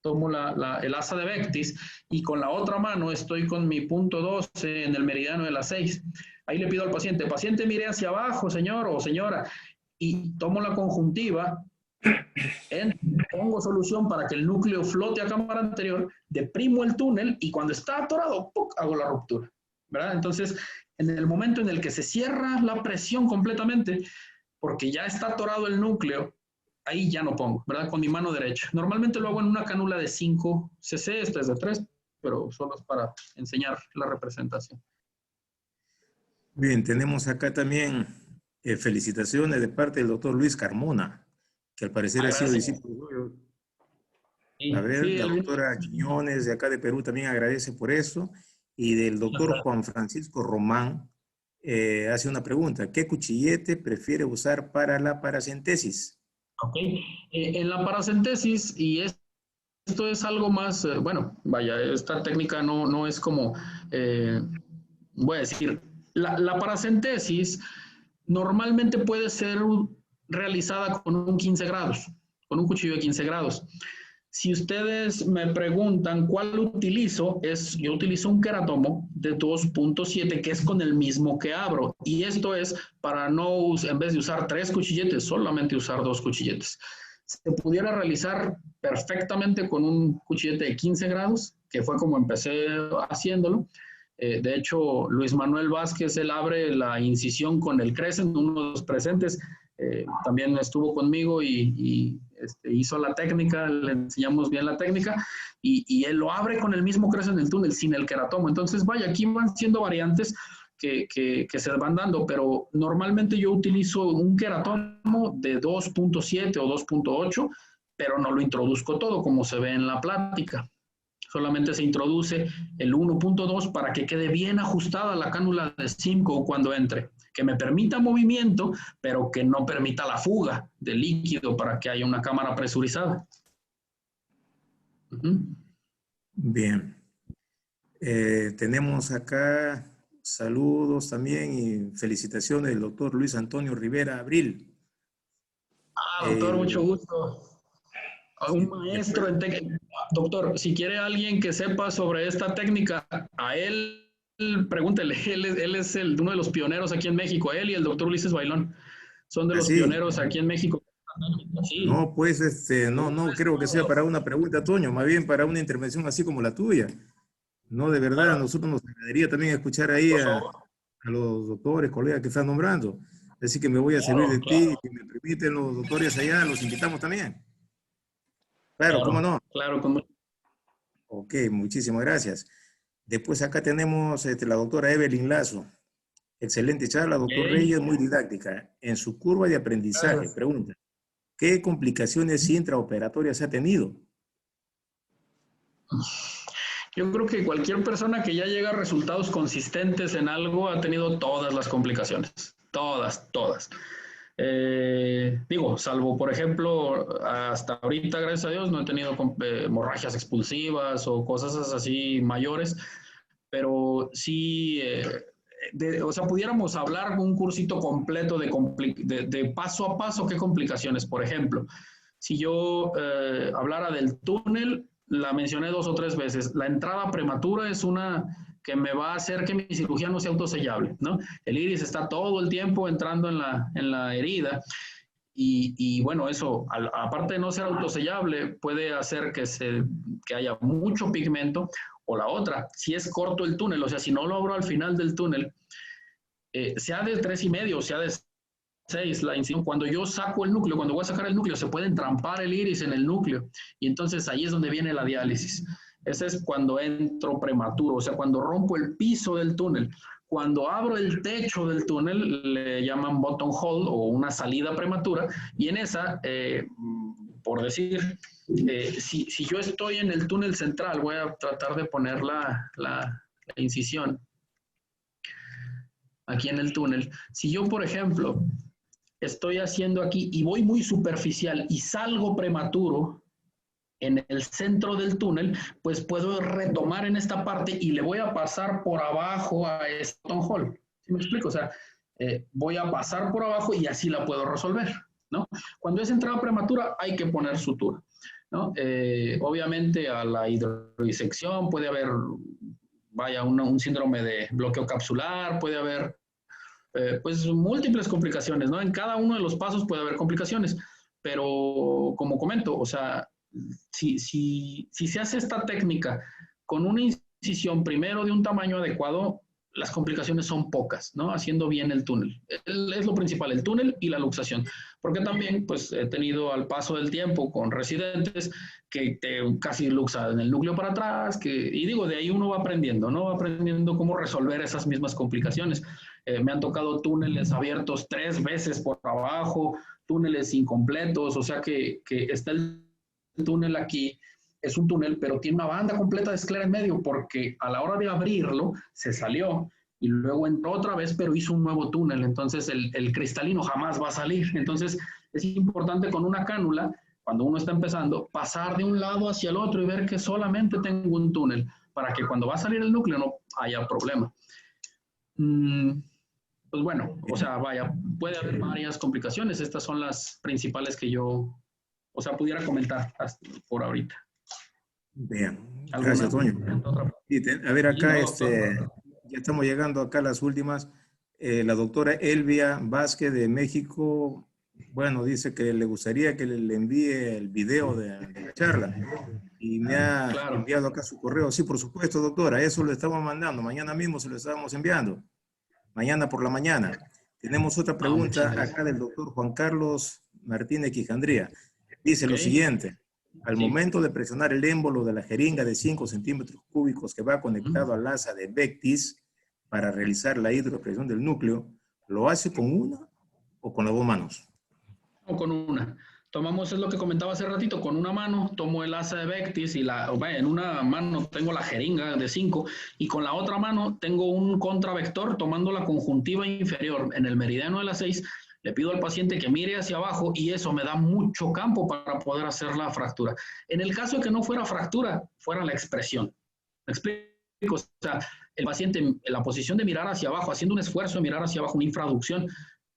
tomo el asa de Vectis y con la otra mano estoy con mi punto 12 en el meridiano de la 6. Ahí le pido al paciente mire hacia abajo, señor o señora, y tomo la conjuntiva, pongo solución para que el núcleo flote a cámara anterior, deprimo el túnel y cuando está atorado, ¡puc!, hago la ruptura, ¿verdad? Entonces, en el momento en el que se cierra la presión completamente, porque ya está atorado el núcleo, ahí ya no pongo, ¿verdad? Con mi mano derecha. Normalmente lo hago en una cánula de 5 cc, esta es de 3, pero solo es para enseñar la representación. Bien, tenemos acá también felicitaciones de parte del doctor Luis Carmona, que al parecer ha sido discípulo. A ver, la doctora Quiñones de acá de Perú también agradece por eso. Y del doctor Juan Francisco Román hace una pregunta. ¿Qué cuchillete prefiere usar para la paracentesis? Ok. En la paracentesis, y esto es algo más, bueno, vaya, esta técnica no es como, voy a decir, la paracentesis normalmente puede ser realizada con un 15 grados, con un cuchillo de 15 grados. Si ustedes me preguntan cuál utilizo, yo utilizo un queratomo de 2.7, que es con el mismo que abro. Y esto es para no, en vez de usar 3 cuchilletes, solamente usar 2 cuchilletes. Se pudiera realizar perfectamente con un cuchillete de 15 grados, que fue como empecé haciéndolo. De hecho, Luis Manuel Vázquez, él abre la incisión con el Crescent, uno de los presentes, también estuvo conmigo y hizo la técnica, le enseñamos bien la técnica, y él lo abre con el mismo Crescent del túnel, sin el queratomo. Entonces, vaya, aquí van siendo variantes que se van dando, pero normalmente yo utilizo un queratomo de 2.7 o 2.8, pero no lo introduzco todo como se ve en la plática. Solamente se introduce el 1.2 para que quede bien ajustada la cánula de 5 cuando entre, que me permita movimiento, pero que no permita la fuga de líquido para que haya una cámara presurizada. Bien. Tenemos acá saludos también y felicitaciones del doctor Luis Antonio Rivera Abril. Doctor, mucho gusto. Un maestro en técnica. Doctor, si quiere alguien que sepa sobre esta técnica, a él pregúntele. Él es uno de los pioneros aquí en México. Él y el doctor Ulises Bailón son de los pioneros aquí en México. Sí. No, pues no creo que sea para una pregunta, Toño, más bien para una intervención así como la tuya. No, de verdad, a nosotros nos agradaría también escuchar ahí a los doctores, colegas que están nombrando. Así que me voy a servir de ti, si me permiten los doctores allá, los invitamos también. Claro, ¿cómo no? Claro, como... Ok, muchísimas gracias. Después acá tenemos la doctora Evelyn Lazo. Excelente charla, doctor Reyes, muy didáctica. En su curva de aprendizaje, pregunta, ¿qué complicaciones intraoperatorias ha tenido? Yo creo que cualquier persona que ya llega a resultados consistentes en algo ha tenido todas las complicaciones. Todas. Digo, salvo, por ejemplo, hasta ahorita, gracias a Dios, no he tenido hemorragias expulsivas o cosas así mayores, pero sí, o sea, pudiéramos hablar un cursito completo de paso a paso qué complicaciones. Por ejemplo, si yo hablara del túnel, la mencioné 2 o 3 veces. La entrada prematura es una que me va a hacer que mi cirugía no sea autosellable, ¿no? El iris está todo el tiempo entrando en la herida y bueno, eso, aparte de no ser autosellable, puede hacer que haya mucho pigmento. O la otra, si es corto el túnel, o sea, si no lo abro al final del túnel, sea de 3,5 o sea de 6, la incisión, cuando yo saco el núcleo, cuando voy a sacar el núcleo, se puede entrampar el iris en el núcleo y entonces ahí es donde viene la diálisis. Ese es cuando entro prematuro, o sea, cuando rompo el piso del túnel. Cuando abro el techo del túnel, le llaman buttonhole o una salida prematura, y en esa, por decir, si yo estoy en el túnel central, voy a tratar de poner la incisión aquí en el túnel. Si yo, por ejemplo, estoy haciendo aquí y voy muy superficial y salgo prematuro en el centro del túnel, pues puedo retomar en esta parte y le voy a pasar por abajo a este buttonhole. ¿Sí me explico? O sea, voy a pasar por abajo y así la puedo resolver, ¿no? Cuando es entrada prematura hay que poner sutura, ¿no? Obviamente a la hidrodisección puede haber, vaya, un síndrome de bloqueo capsular, puede haber pues múltiples complicaciones, ¿no? En cada uno de los pasos puede haber complicaciones, pero como comento, o sea, si se hace esta técnica con una incisión primero de un tamaño adecuado, las complicaciones son pocas, ¿no? Haciendo bien el túnel. Es lo principal, el túnel y la luxación. Porque también, pues, he tenido al paso del tiempo con residentes que casi luxan el núcleo para atrás, y digo, de ahí uno va aprendiendo, ¿no? Va aprendiendo cómo resolver esas mismas complicaciones. Me han tocado túneles abiertos 3 veces por abajo, túneles incompletos, o sea que está el túnel aquí es un túnel, pero tiene una banda completa de esclera en medio, porque a la hora de abrirlo se salió y luego entró otra vez, pero hizo un nuevo túnel. Entonces el cristalino jamás va a salir. Entonces es importante con una cánula, cuando uno está empezando, pasar de un lado hacia el otro y ver que solamente tengo un túnel, para que cuando va a salir el núcleo no haya problema. Pues bueno, o sea, vaya, puede haber varias complicaciones. Estas son las principales que yo, o sea, pudiera comentar por ahorita. Bien, gracias, Toño. A ver, acá, ya estamos llegando acá a las últimas. La doctora Elvia Vázquez de México, bueno, dice que le gustaría que le envíe el video de la charla. Y me ha enviado acá su correo. Sí, por supuesto, doctora, eso lo estamos mandando. Mañana mismo se lo estábamos enviando. Mañana por la mañana. Tenemos otra pregunta acá del doctor Juan Carlos Martínez Quijandría. Dice lo siguiente. Al momento de presionar el émbolo de la jeringa de 5 centímetros cúbicos que va conectado al asa de Bectis para realizar la hidropresión del núcleo, ¿lo hace con una o con las dos manos? O con una. Tomamos, es lo que comentaba hace ratito, con una mano tomo el asa de Bectis y en una mano tengo la jeringa de 5 y con la otra mano tengo un contravector tomando la conjuntiva inferior en el meridiano de la 6. Le pido al paciente que mire hacia abajo y eso me da mucho campo para poder hacer la fractura. En el caso de que no fuera fractura, fuera la expresión. ¿Me explico? O sea, el paciente en la posición de mirar hacia abajo, haciendo un esfuerzo de mirar hacia abajo, una infraducción,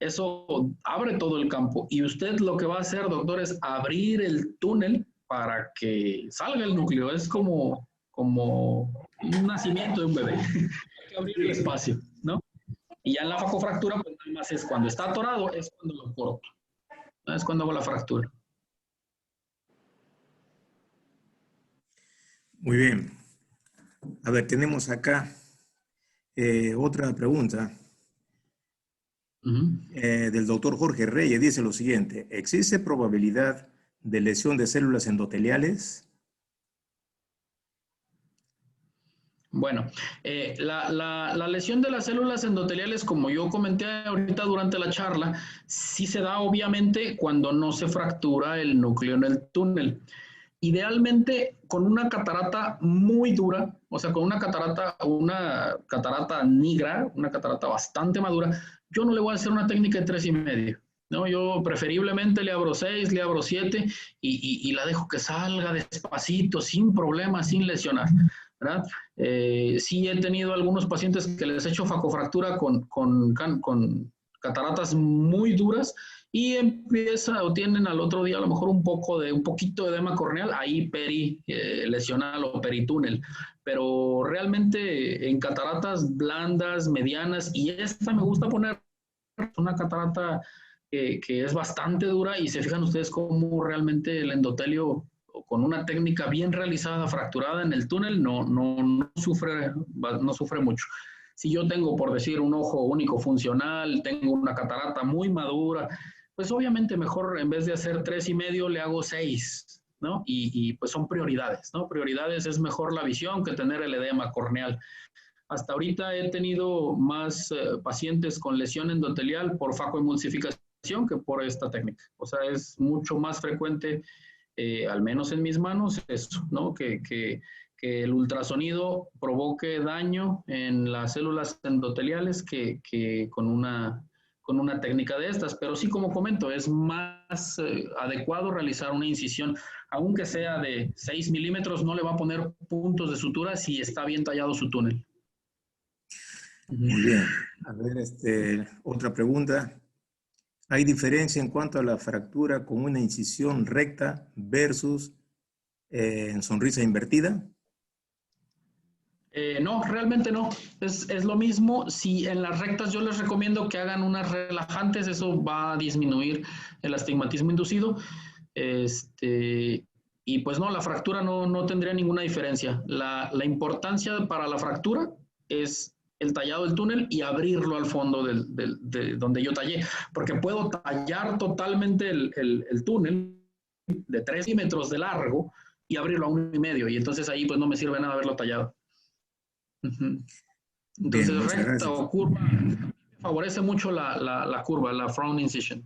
eso abre todo el campo. Y usted lo que va a hacer, doctor, es abrir el túnel para que salga el núcleo. Es como un nacimiento de un bebé. Hay que abrir el espacio, ¿no? Y ya en la facofractura, pues nada más es cuando está atorado, es cuando lo corto. ¿No? Es cuando hago la fractura. Muy bien. A ver, tenemos acá otra pregunta. Del doctor Jorge Reyes. Dice lo siguiente. ¿Existe probabilidad de lesión de células endoteliales? Bueno, la lesión de las células endoteliales, como yo comenté ahorita durante la charla, sí se da obviamente cuando no se fractura el núcleo en el túnel. Idealmente con una catarata muy dura, o sea, con una catarata negra, una catarata bastante madura, yo no le voy a hacer una técnica de 3,5. ¿No? Yo preferiblemente le abro 6, le abro 7 y la dejo que salga despacito, sin problemas, sin lesionar. ¿Verdad? Sí he tenido algunos pacientes que les he hecho facofractura con cataratas muy duras y tienen al otro día a lo mejor un poquito de edema corneal, ahí lesional o peritúnel. Pero realmente en cataratas blandas, medianas, y esta me gusta poner una catarata que es bastante dura y se fijan ustedes cómo realmente el endotelio con una técnica bien realizada, fracturada en el túnel, no sufre mucho. Si yo tengo, por decir, un ojo único funcional, tengo una catarata muy madura, pues obviamente mejor en vez de hacer 3,5 le hago 6, ¿no? Y pues son prioridades, ¿no? Prioridades es mejor la visión que tener el edema corneal. Hasta ahorita he tenido más pacientes con lesión endotelial por facoemulsificación que por esta técnica. O sea, es mucho más frecuente, al menos en mis manos, eso, ¿no? Que el ultrasonido provoque daño en las células endoteliales que con una técnica de estas. Pero sí, como comento, es más adecuado realizar una incisión, aunque sea de 6 milímetros, no le va a poner puntos de sutura si está bien tallado su túnel. Muy bien. A ver, otra pregunta. ¿Hay diferencia en cuanto a la fractura con una incisión recta versus en sonrisa invertida? No, realmente no. Es lo mismo. Si en las rectas yo les recomiendo que hagan unas relajantes, eso va a disminuir el astigmatismo inducido. Y pues no, la fractura no tendría ninguna diferencia. La importancia para la fractura es el tallado del túnel y abrirlo al fondo de donde yo tallé, porque puedo tallar totalmente el túnel de 3 centímetros de largo y abrirlo a 1,5, y entonces ahí pues no me sirve nada haberlo tallado. Entonces bien, recta o curva favorece mucho la curva, la frown incision.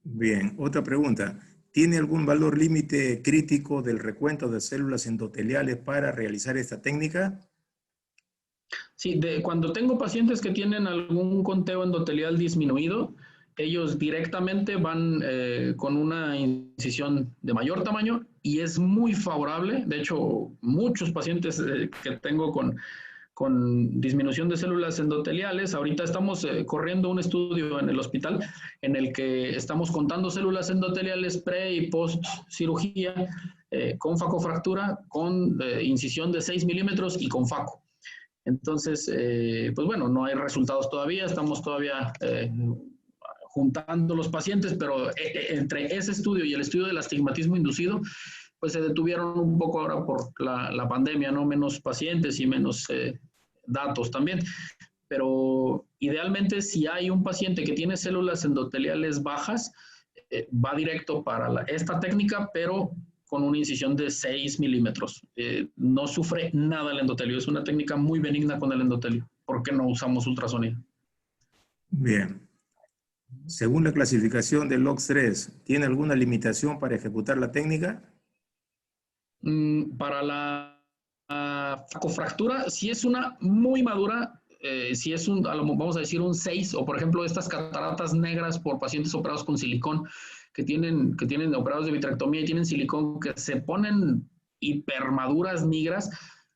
Bien, otra pregunta. ¿Tiene algún valor límite crítico del recuento de células endoteliales para realizar esta técnica? Sí, cuando tengo pacientes que tienen algún conteo endotelial disminuido, ellos directamente van con una incisión de mayor tamaño y es muy favorable. De hecho, muchos pacientes que tengo con disminución de células endoteliales, ahorita estamos corriendo un estudio en el hospital en el que estamos contando células endoteliales pre y post cirugía con facofractura, con incisión de 6 milímetros y con faco. Entonces, pues bueno, no hay resultados todavía, estamos todavía juntando los pacientes, pero entre ese estudio y el estudio del astigmatismo inducido, pues se detuvieron un poco ahora por la pandemia, ¿no? Menos pacientes y menos datos también. Pero idealmente, si hay un paciente que tiene células endoteliales bajas, va directo para esta técnica, pero con una incisión de 6 milímetros. No sufre nada el endotelio. Es una técnica muy benigna con el endotelio, porque no usamos ultrasonido. Bien. Según la clasificación del LOX3, ¿tiene alguna limitación para ejecutar la técnica? Para la facofractura, si es una muy madura, si es vamos a decir un 6, o por ejemplo estas cataratas negras por pacientes operados con silicón, que tienen operados de vitrectomía y tienen silicón, que se ponen hipermaduras negras,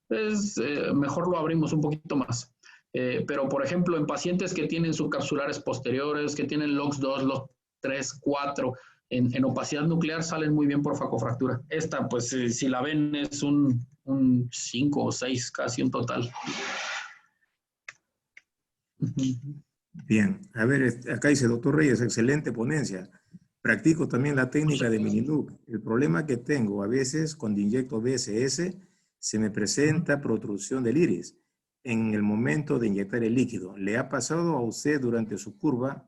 pues mejor lo abrimos un poquito más. Pero, por ejemplo, en pacientes que tienen subcapsulares posteriores, que tienen LOX2, LOX3, 4, en opacidad nuclear salen muy bien por facofractura. Esta, pues, si la ven, es un 5 o 6, casi un total. Bien, a ver, acá dice, doctor Reyes, excelente ponencia. Practico también la técnica de Mininuc. El problema que tengo a veces cuando inyecto BSS, se me presenta protrusión del iris en el momento de inyectar el líquido. ¿Le ha pasado a usted durante su curva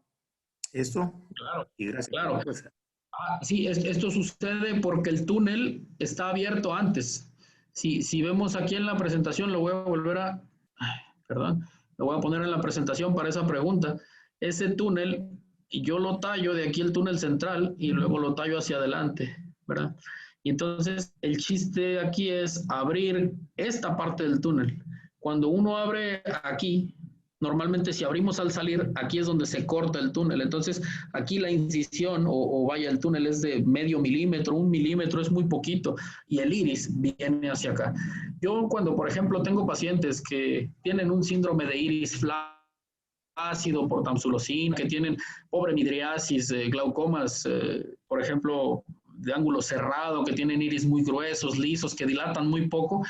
esto? Claro, Y gracias. claro. Sí, esto sucede porque el túnel está abierto antes. Si vemos aquí en la presentación, lo voy a volver a... Perdón, lo voy a poner en la presentación para esa pregunta. Ese túnel, yo lo tallo de aquí el túnel central y luego lo tallo hacia adelante, ¿verdad? Y entonces el chiste aquí es abrir esta parte del túnel. Cuando uno abre aquí, normalmente si abrimos al salir, aquí es donde se corta el túnel. Entonces aquí la incisión o vaya, el túnel es de medio milímetro, 1 milímetro, es muy poquito. Y el iris viene hacia acá. Yo cuando, por ejemplo, tengo pacientes que tienen un síndrome de iris flácido por tamsulosina, que tienen pobre midriasis, glaucomas, por ejemplo, de ángulo cerrado, que tienen iris muy gruesos, lisos, que dilatan muy poco,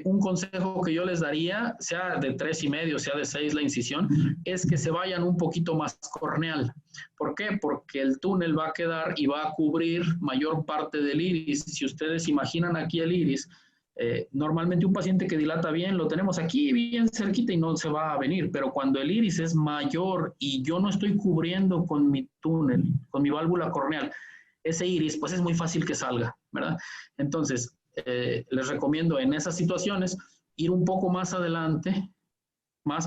un consejo que yo les daría, sea de 3,5, sea de 6 la incisión, es que se vayan un poquito más corneal. ¿Por qué? Porque el túnel va a quedar y va a cubrir mayor parte del iris. Si ustedes imaginan aquí el iris, normalmente un paciente que dilata bien, lo tenemos aquí bien cerquita y no se va a venir, pero cuando el iris es mayor y yo no estoy cubriendo con mi túnel, con mi válvula corneal, ese iris, pues es muy fácil que salga, ¿verdad? Entonces, les recomiendo en esas situaciones ir un poco más adelante,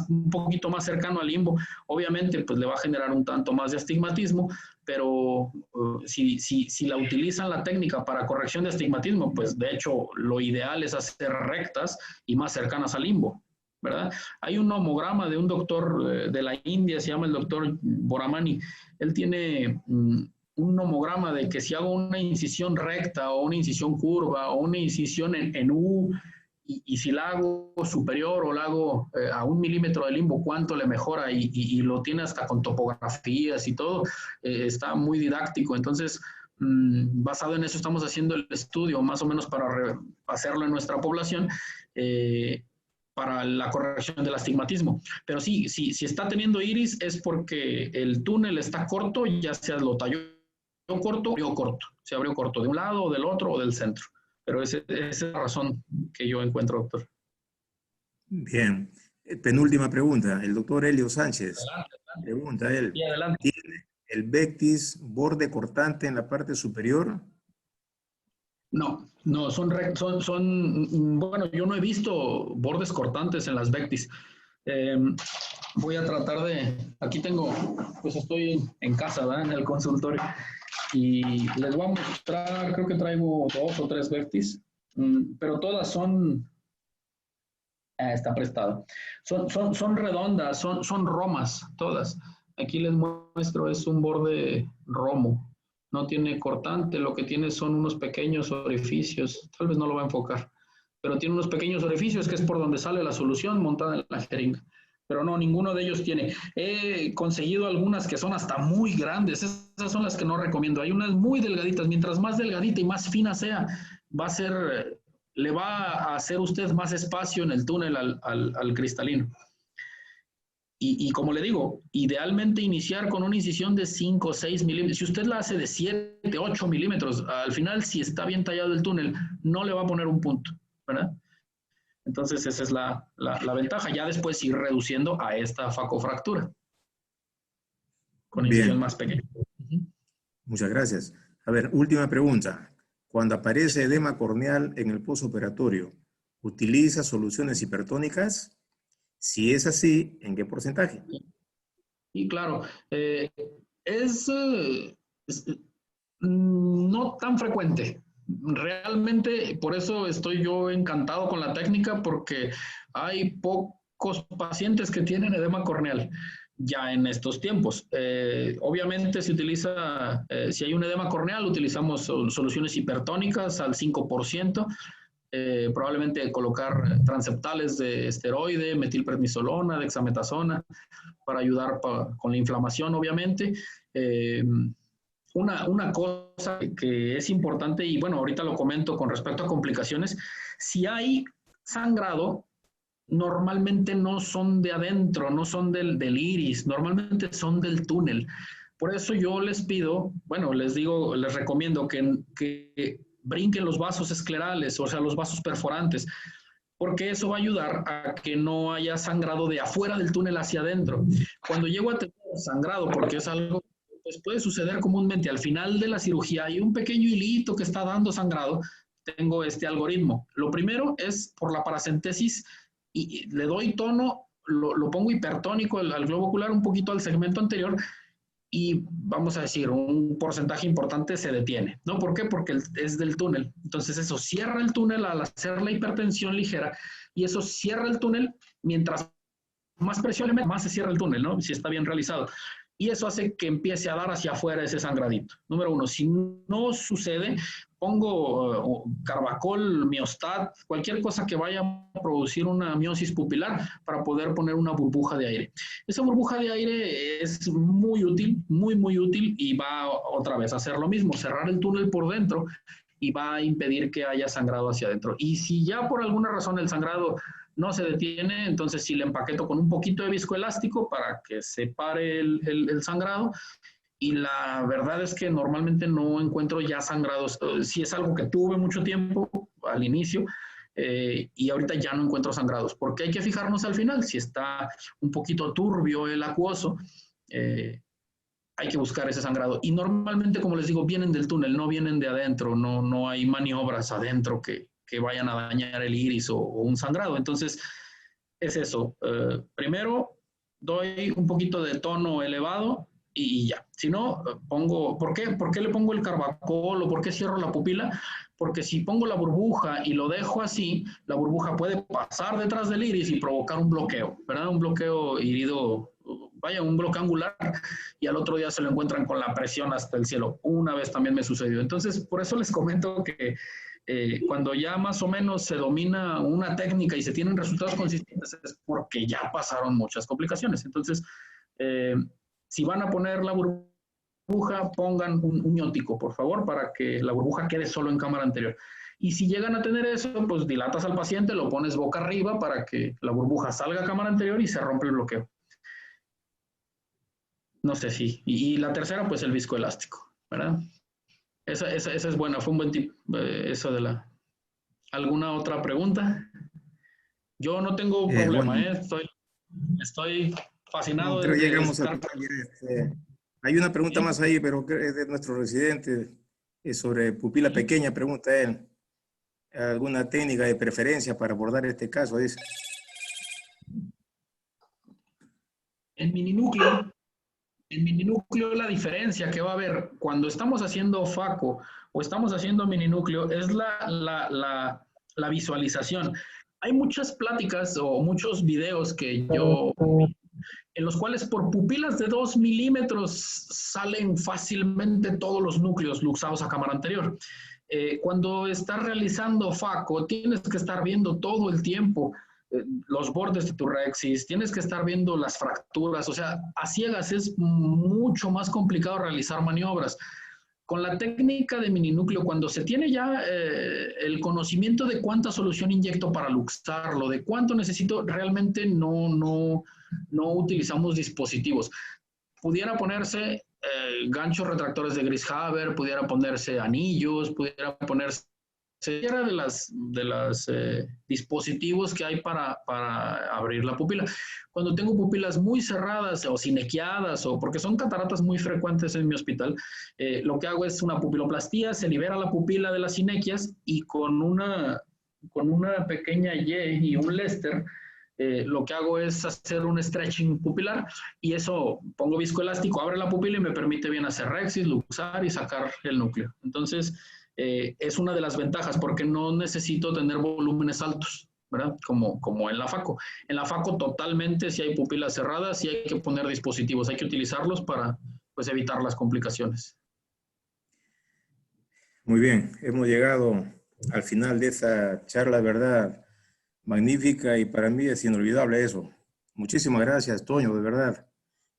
un poquito más cercano al limbo. Obviamente, pues le va a generar un tanto más de astigmatismo, pero si la utilizan la técnica para corrección de astigmatismo, pues de hecho lo ideal es hacer rectas y más cercanas al limbo, ¿verdad? Hay un homograma de un doctor de la India, se llama el doctor Boramani. Él tiene un homograma de que si hago una incisión recta o una incisión curva o una incisión en U, y si la hago superior o la hago a 1 milímetro de limbo, cuánto le mejora, y lo tiene hasta con topografías y todo, está muy didáctico. Entonces, basado en eso estamos haciendo el estudio, más o menos para hacerlo en nuestra población, para la corrección del astigmatismo. Pero sí, si está teniendo iris es porque el túnel está corto, ya sea lo talló corto, se abrió corto de un lado, del otro o del centro. Pero esa es la razón que yo encuentro, doctor. Bien. Penúltima pregunta. El doctor Helio Sánchez. Adelante. Pregunta él. Sí, adelante. ¿Tiene el Vectis borde cortante en la parte superior? No, bueno, yo no he visto bordes cortantes en las Vectis. Voy a tratar aquí tengo, pues estoy en casa, ¿verdad? En el consultorio. Y les voy a mostrar, creo que traigo 2 o 3 vértices, pero todas son, está prestado, son redondas, son romas, todas. Aquí les muestro, es un borde romo, no tiene cortante, lo que tiene son unos pequeños orificios, tal vez no lo va a enfocar, pero tiene unos pequeños orificios que es por donde sale la solución montada en la jeringa. Pero no, ninguno de ellos tiene. He conseguido algunas que son hasta muy grandes. Esas son las que no recomiendo. Hay unas muy delgaditas. Mientras más delgadita y más fina sea, le va a hacer usted más espacio en el túnel al cristalino. Y como le digo, idealmente iniciar con una incisión de 5 o 6 milímetros. Si usted la hace de 7, 8 milímetros, al final, si está bien tallado el túnel, no le va a poner un punto, ¿verdad? Entonces, esa es la ventaja. Ya después ir reduciendo a esta facofractura con incisión más pequeña. Muchas gracias. A ver, última pregunta. Cuando aparece edema corneal en el postoperatorio, ¿utiliza soluciones hipertónicas? Si es así, ¿en qué porcentaje? Y claro, no tan frecuente. Realmente, por eso estoy yo encantado con la técnica, porque hay pocos pacientes que tienen edema corneal ya en estos tiempos. Obviamente se utiliza, si hay un edema corneal, utilizamos soluciones hipertónicas al 5%, probablemente colocar transeptales de esteroide, metilprednisolona, dexametasona, para ayudar con la inflamación, obviamente. Una cosa que es importante, y bueno, ahorita lo comento con respecto a complicaciones, si hay sangrado, normalmente no son de adentro, no son del iris, normalmente son del túnel. Por eso yo les pido, bueno, les recomiendo que brinquen los vasos esclerales, o sea, los vasos perforantes, porque eso va a ayudar a que no haya sangrado de afuera del túnel hacia adentro. Cuando llego a tener sangrado, porque es algo pues puede suceder comúnmente al final de la cirugía, hay un pequeño hilito que está dando sangrado, tengo este algoritmo. Lo primero es por la paracentesis y le doy tono, lo pongo hipertónico al globo ocular, un poquito al segmento anterior, y vamos a decir, un porcentaje importante se detiene. ¿No? ¿Por qué? Porque es del túnel. Entonces eso cierra el túnel al hacer la hipertensión ligera, y eso cierra el túnel, mientras más presión le mete, más se cierra el túnel, ¿no? Si está bien realizado. Y eso hace que empiece a dar hacia afuera ese sangradito. Número 1, si no sucede, pongo carbacol, miostat, cualquier cosa que vaya a producir una miosis pupilar para poder poner una burbuja de aire. Esa burbuja de aire es muy útil, muy útil, y va otra vez a hacer lo mismo, cerrar el túnel por dentro y va a impedir que haya sangrado hacia adentro. Y si ya por alguna razón el sangrado no se detiene, entonces sí le empaqueto con un poquito de viscoelástico para que se pare el sangrado, y la verdad es que normalmente no encuentro ya sangrados. Si es algo que tuve mucho tiempo al inicio, y ahorita ya no encuentro sangrados, porque hay que fijarnos al final, si está un poquito turbio el acuoso, hay que buscar ese sangrado, y normalmente, como les digo, vienen del túnel, no vienen de adentro, no hay maniobras adentro que vayan a dañar el iris o un sangrado. Entonces, es eso. Primero, doy un poquito de tono elevado y ya. Si no, pongo... ¿Por qué le pongo el carbacol o por qué cierro la pupila? Porque si pongo la burbuja y lo dejo así, la burbuja puede pasar detrás del iris y provocar un bloqueo, ¿verdad? Un bloqueo irido, vaya, un bloqueo angular, y al otro día se lo encuentran con la presión hasta el cielo. Una vez también me sucedió. Entonces, por eso les comento que cuando ya más o menos se domina una técnica y se tienen resultados consistentes, es porque ya pasaron muchas complicaciones. Entonces, si van a poner la burbuja, pongan un miótico, por favor, para que la burbuja quede solo en cámara anterior. Y si llegan a tener eso, pues dilatas al paciente, lo pones boca arriba para que la burbuja salga a cámara anterior y se rompe el bloqueo. No sé si. Y la tercera, pues el viscoelástico, ¿verdad? Esa es buena, fue un buen tip, eso de la... ¿Alguna otra pregunta? Yo no tengo problema, bueno, estoy fascinado. No, creo que llegamos al final. Hay una pregunta más ahí, pero es de nuestro residente, es sobre pupila pequeña, pregunta él. ¿Alguna técnica de preferencia para abordar este caso? Dice. El mininúcleo. En mininúcleo la diferencia que va a haber cuando estamos haciendo FACO o estamos haciendo mininúcleo es la visualización. Hay muchas pláticas o muchos videos que yo en los cuales por pupilas de 2 milímetros salen fácilmente todos los núcleos luxados a cámara anterior. Cuando estás realizando FACO, tienes que estar viendo todo el tiempo los bordes de tu rexis, tienes que estar viendo las fracturas, o sea, a ciegas es mucho más complicado realizar maniobras. Con la técnica de mininúcleo, cuando se tiene ya el conocimiento de cuánta solución inyecto para luxarlo, de cuánto necesito, realmente no utilizamos dispositivos. Pudiera ponerse ganchos retractores de Grishaber, pudiera ponerse anillos, pudiera ponerse de las dispositivos que hay para abrir la pupila. Cuando tengo pupilas muy cerradas o sinequiadas, o porque son cataratas muy frecuentes en mi hospital, lo que hago es una pupiloplastía, se libera la pupila de las sinequias y con una pequeña Y y un Lester, lo que hago es hacer un stretching pupilar y eso pongo viscoelástico, abre la pupila y me permite bien hacer rexis, luxar y sacar el núcleo. Entonces, es una de las ventajas porque no necesito tener volúmenes altos, ¿verdad? Como en la FACO. En la FACO totalmente, si hay pupilas cerradas, sí hay que poner dispositivos, hay que utilizarlos para pues, evitar las complicaciones. Muy bien, hemos llegado al final de esta charla, ¿verdad? Magnífica, y para mí es inolvidable eso. Muchísimas gracias, Toño, de verdad.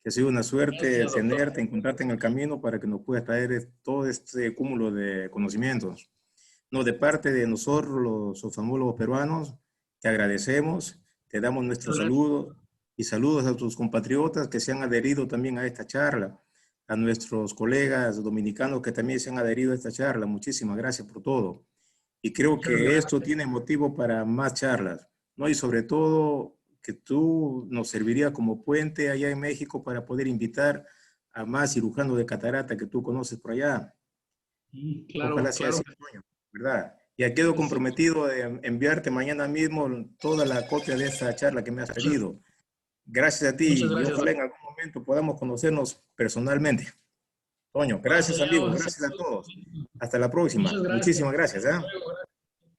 Que ha sido una suerte Gracias, tenerte, encontrarte en el camino para que nos puedas traer todo este cúmulo de conocimientos. No, de parte de nosotros, los oftalmólogos peruanos, te agradecemos, te damos nuestro saludo y saludos a tus compatriotas que se han adherido también a esta charla, a nuestros colegas dominicanos que también se han adherido a esta charla. Muchísimas gracias por todo. Y creo que esto tiene motivo para más charlas, ¿no? Y sobre todo que tú nos servirías como puente allá en México para poder invitar a más cirujanos de catarata que tú conoces por allá. Claro, ojalá sea así, ¿verdad? Ya quedo comprometido de enviarte mañana mismo toda la copia de esta charla que me has pedido. Gracias a ti. Muchas gracias, y ojalá en algún momento podamos conocernos personalmente. Toño, gracias amigos, gracias a todos. Hasta la próxima. Muchísimas gracias. ¿eh?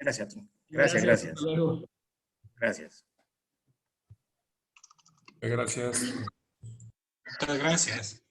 Gracias. Gracias. Gracias. Gracias. Muchas gracias.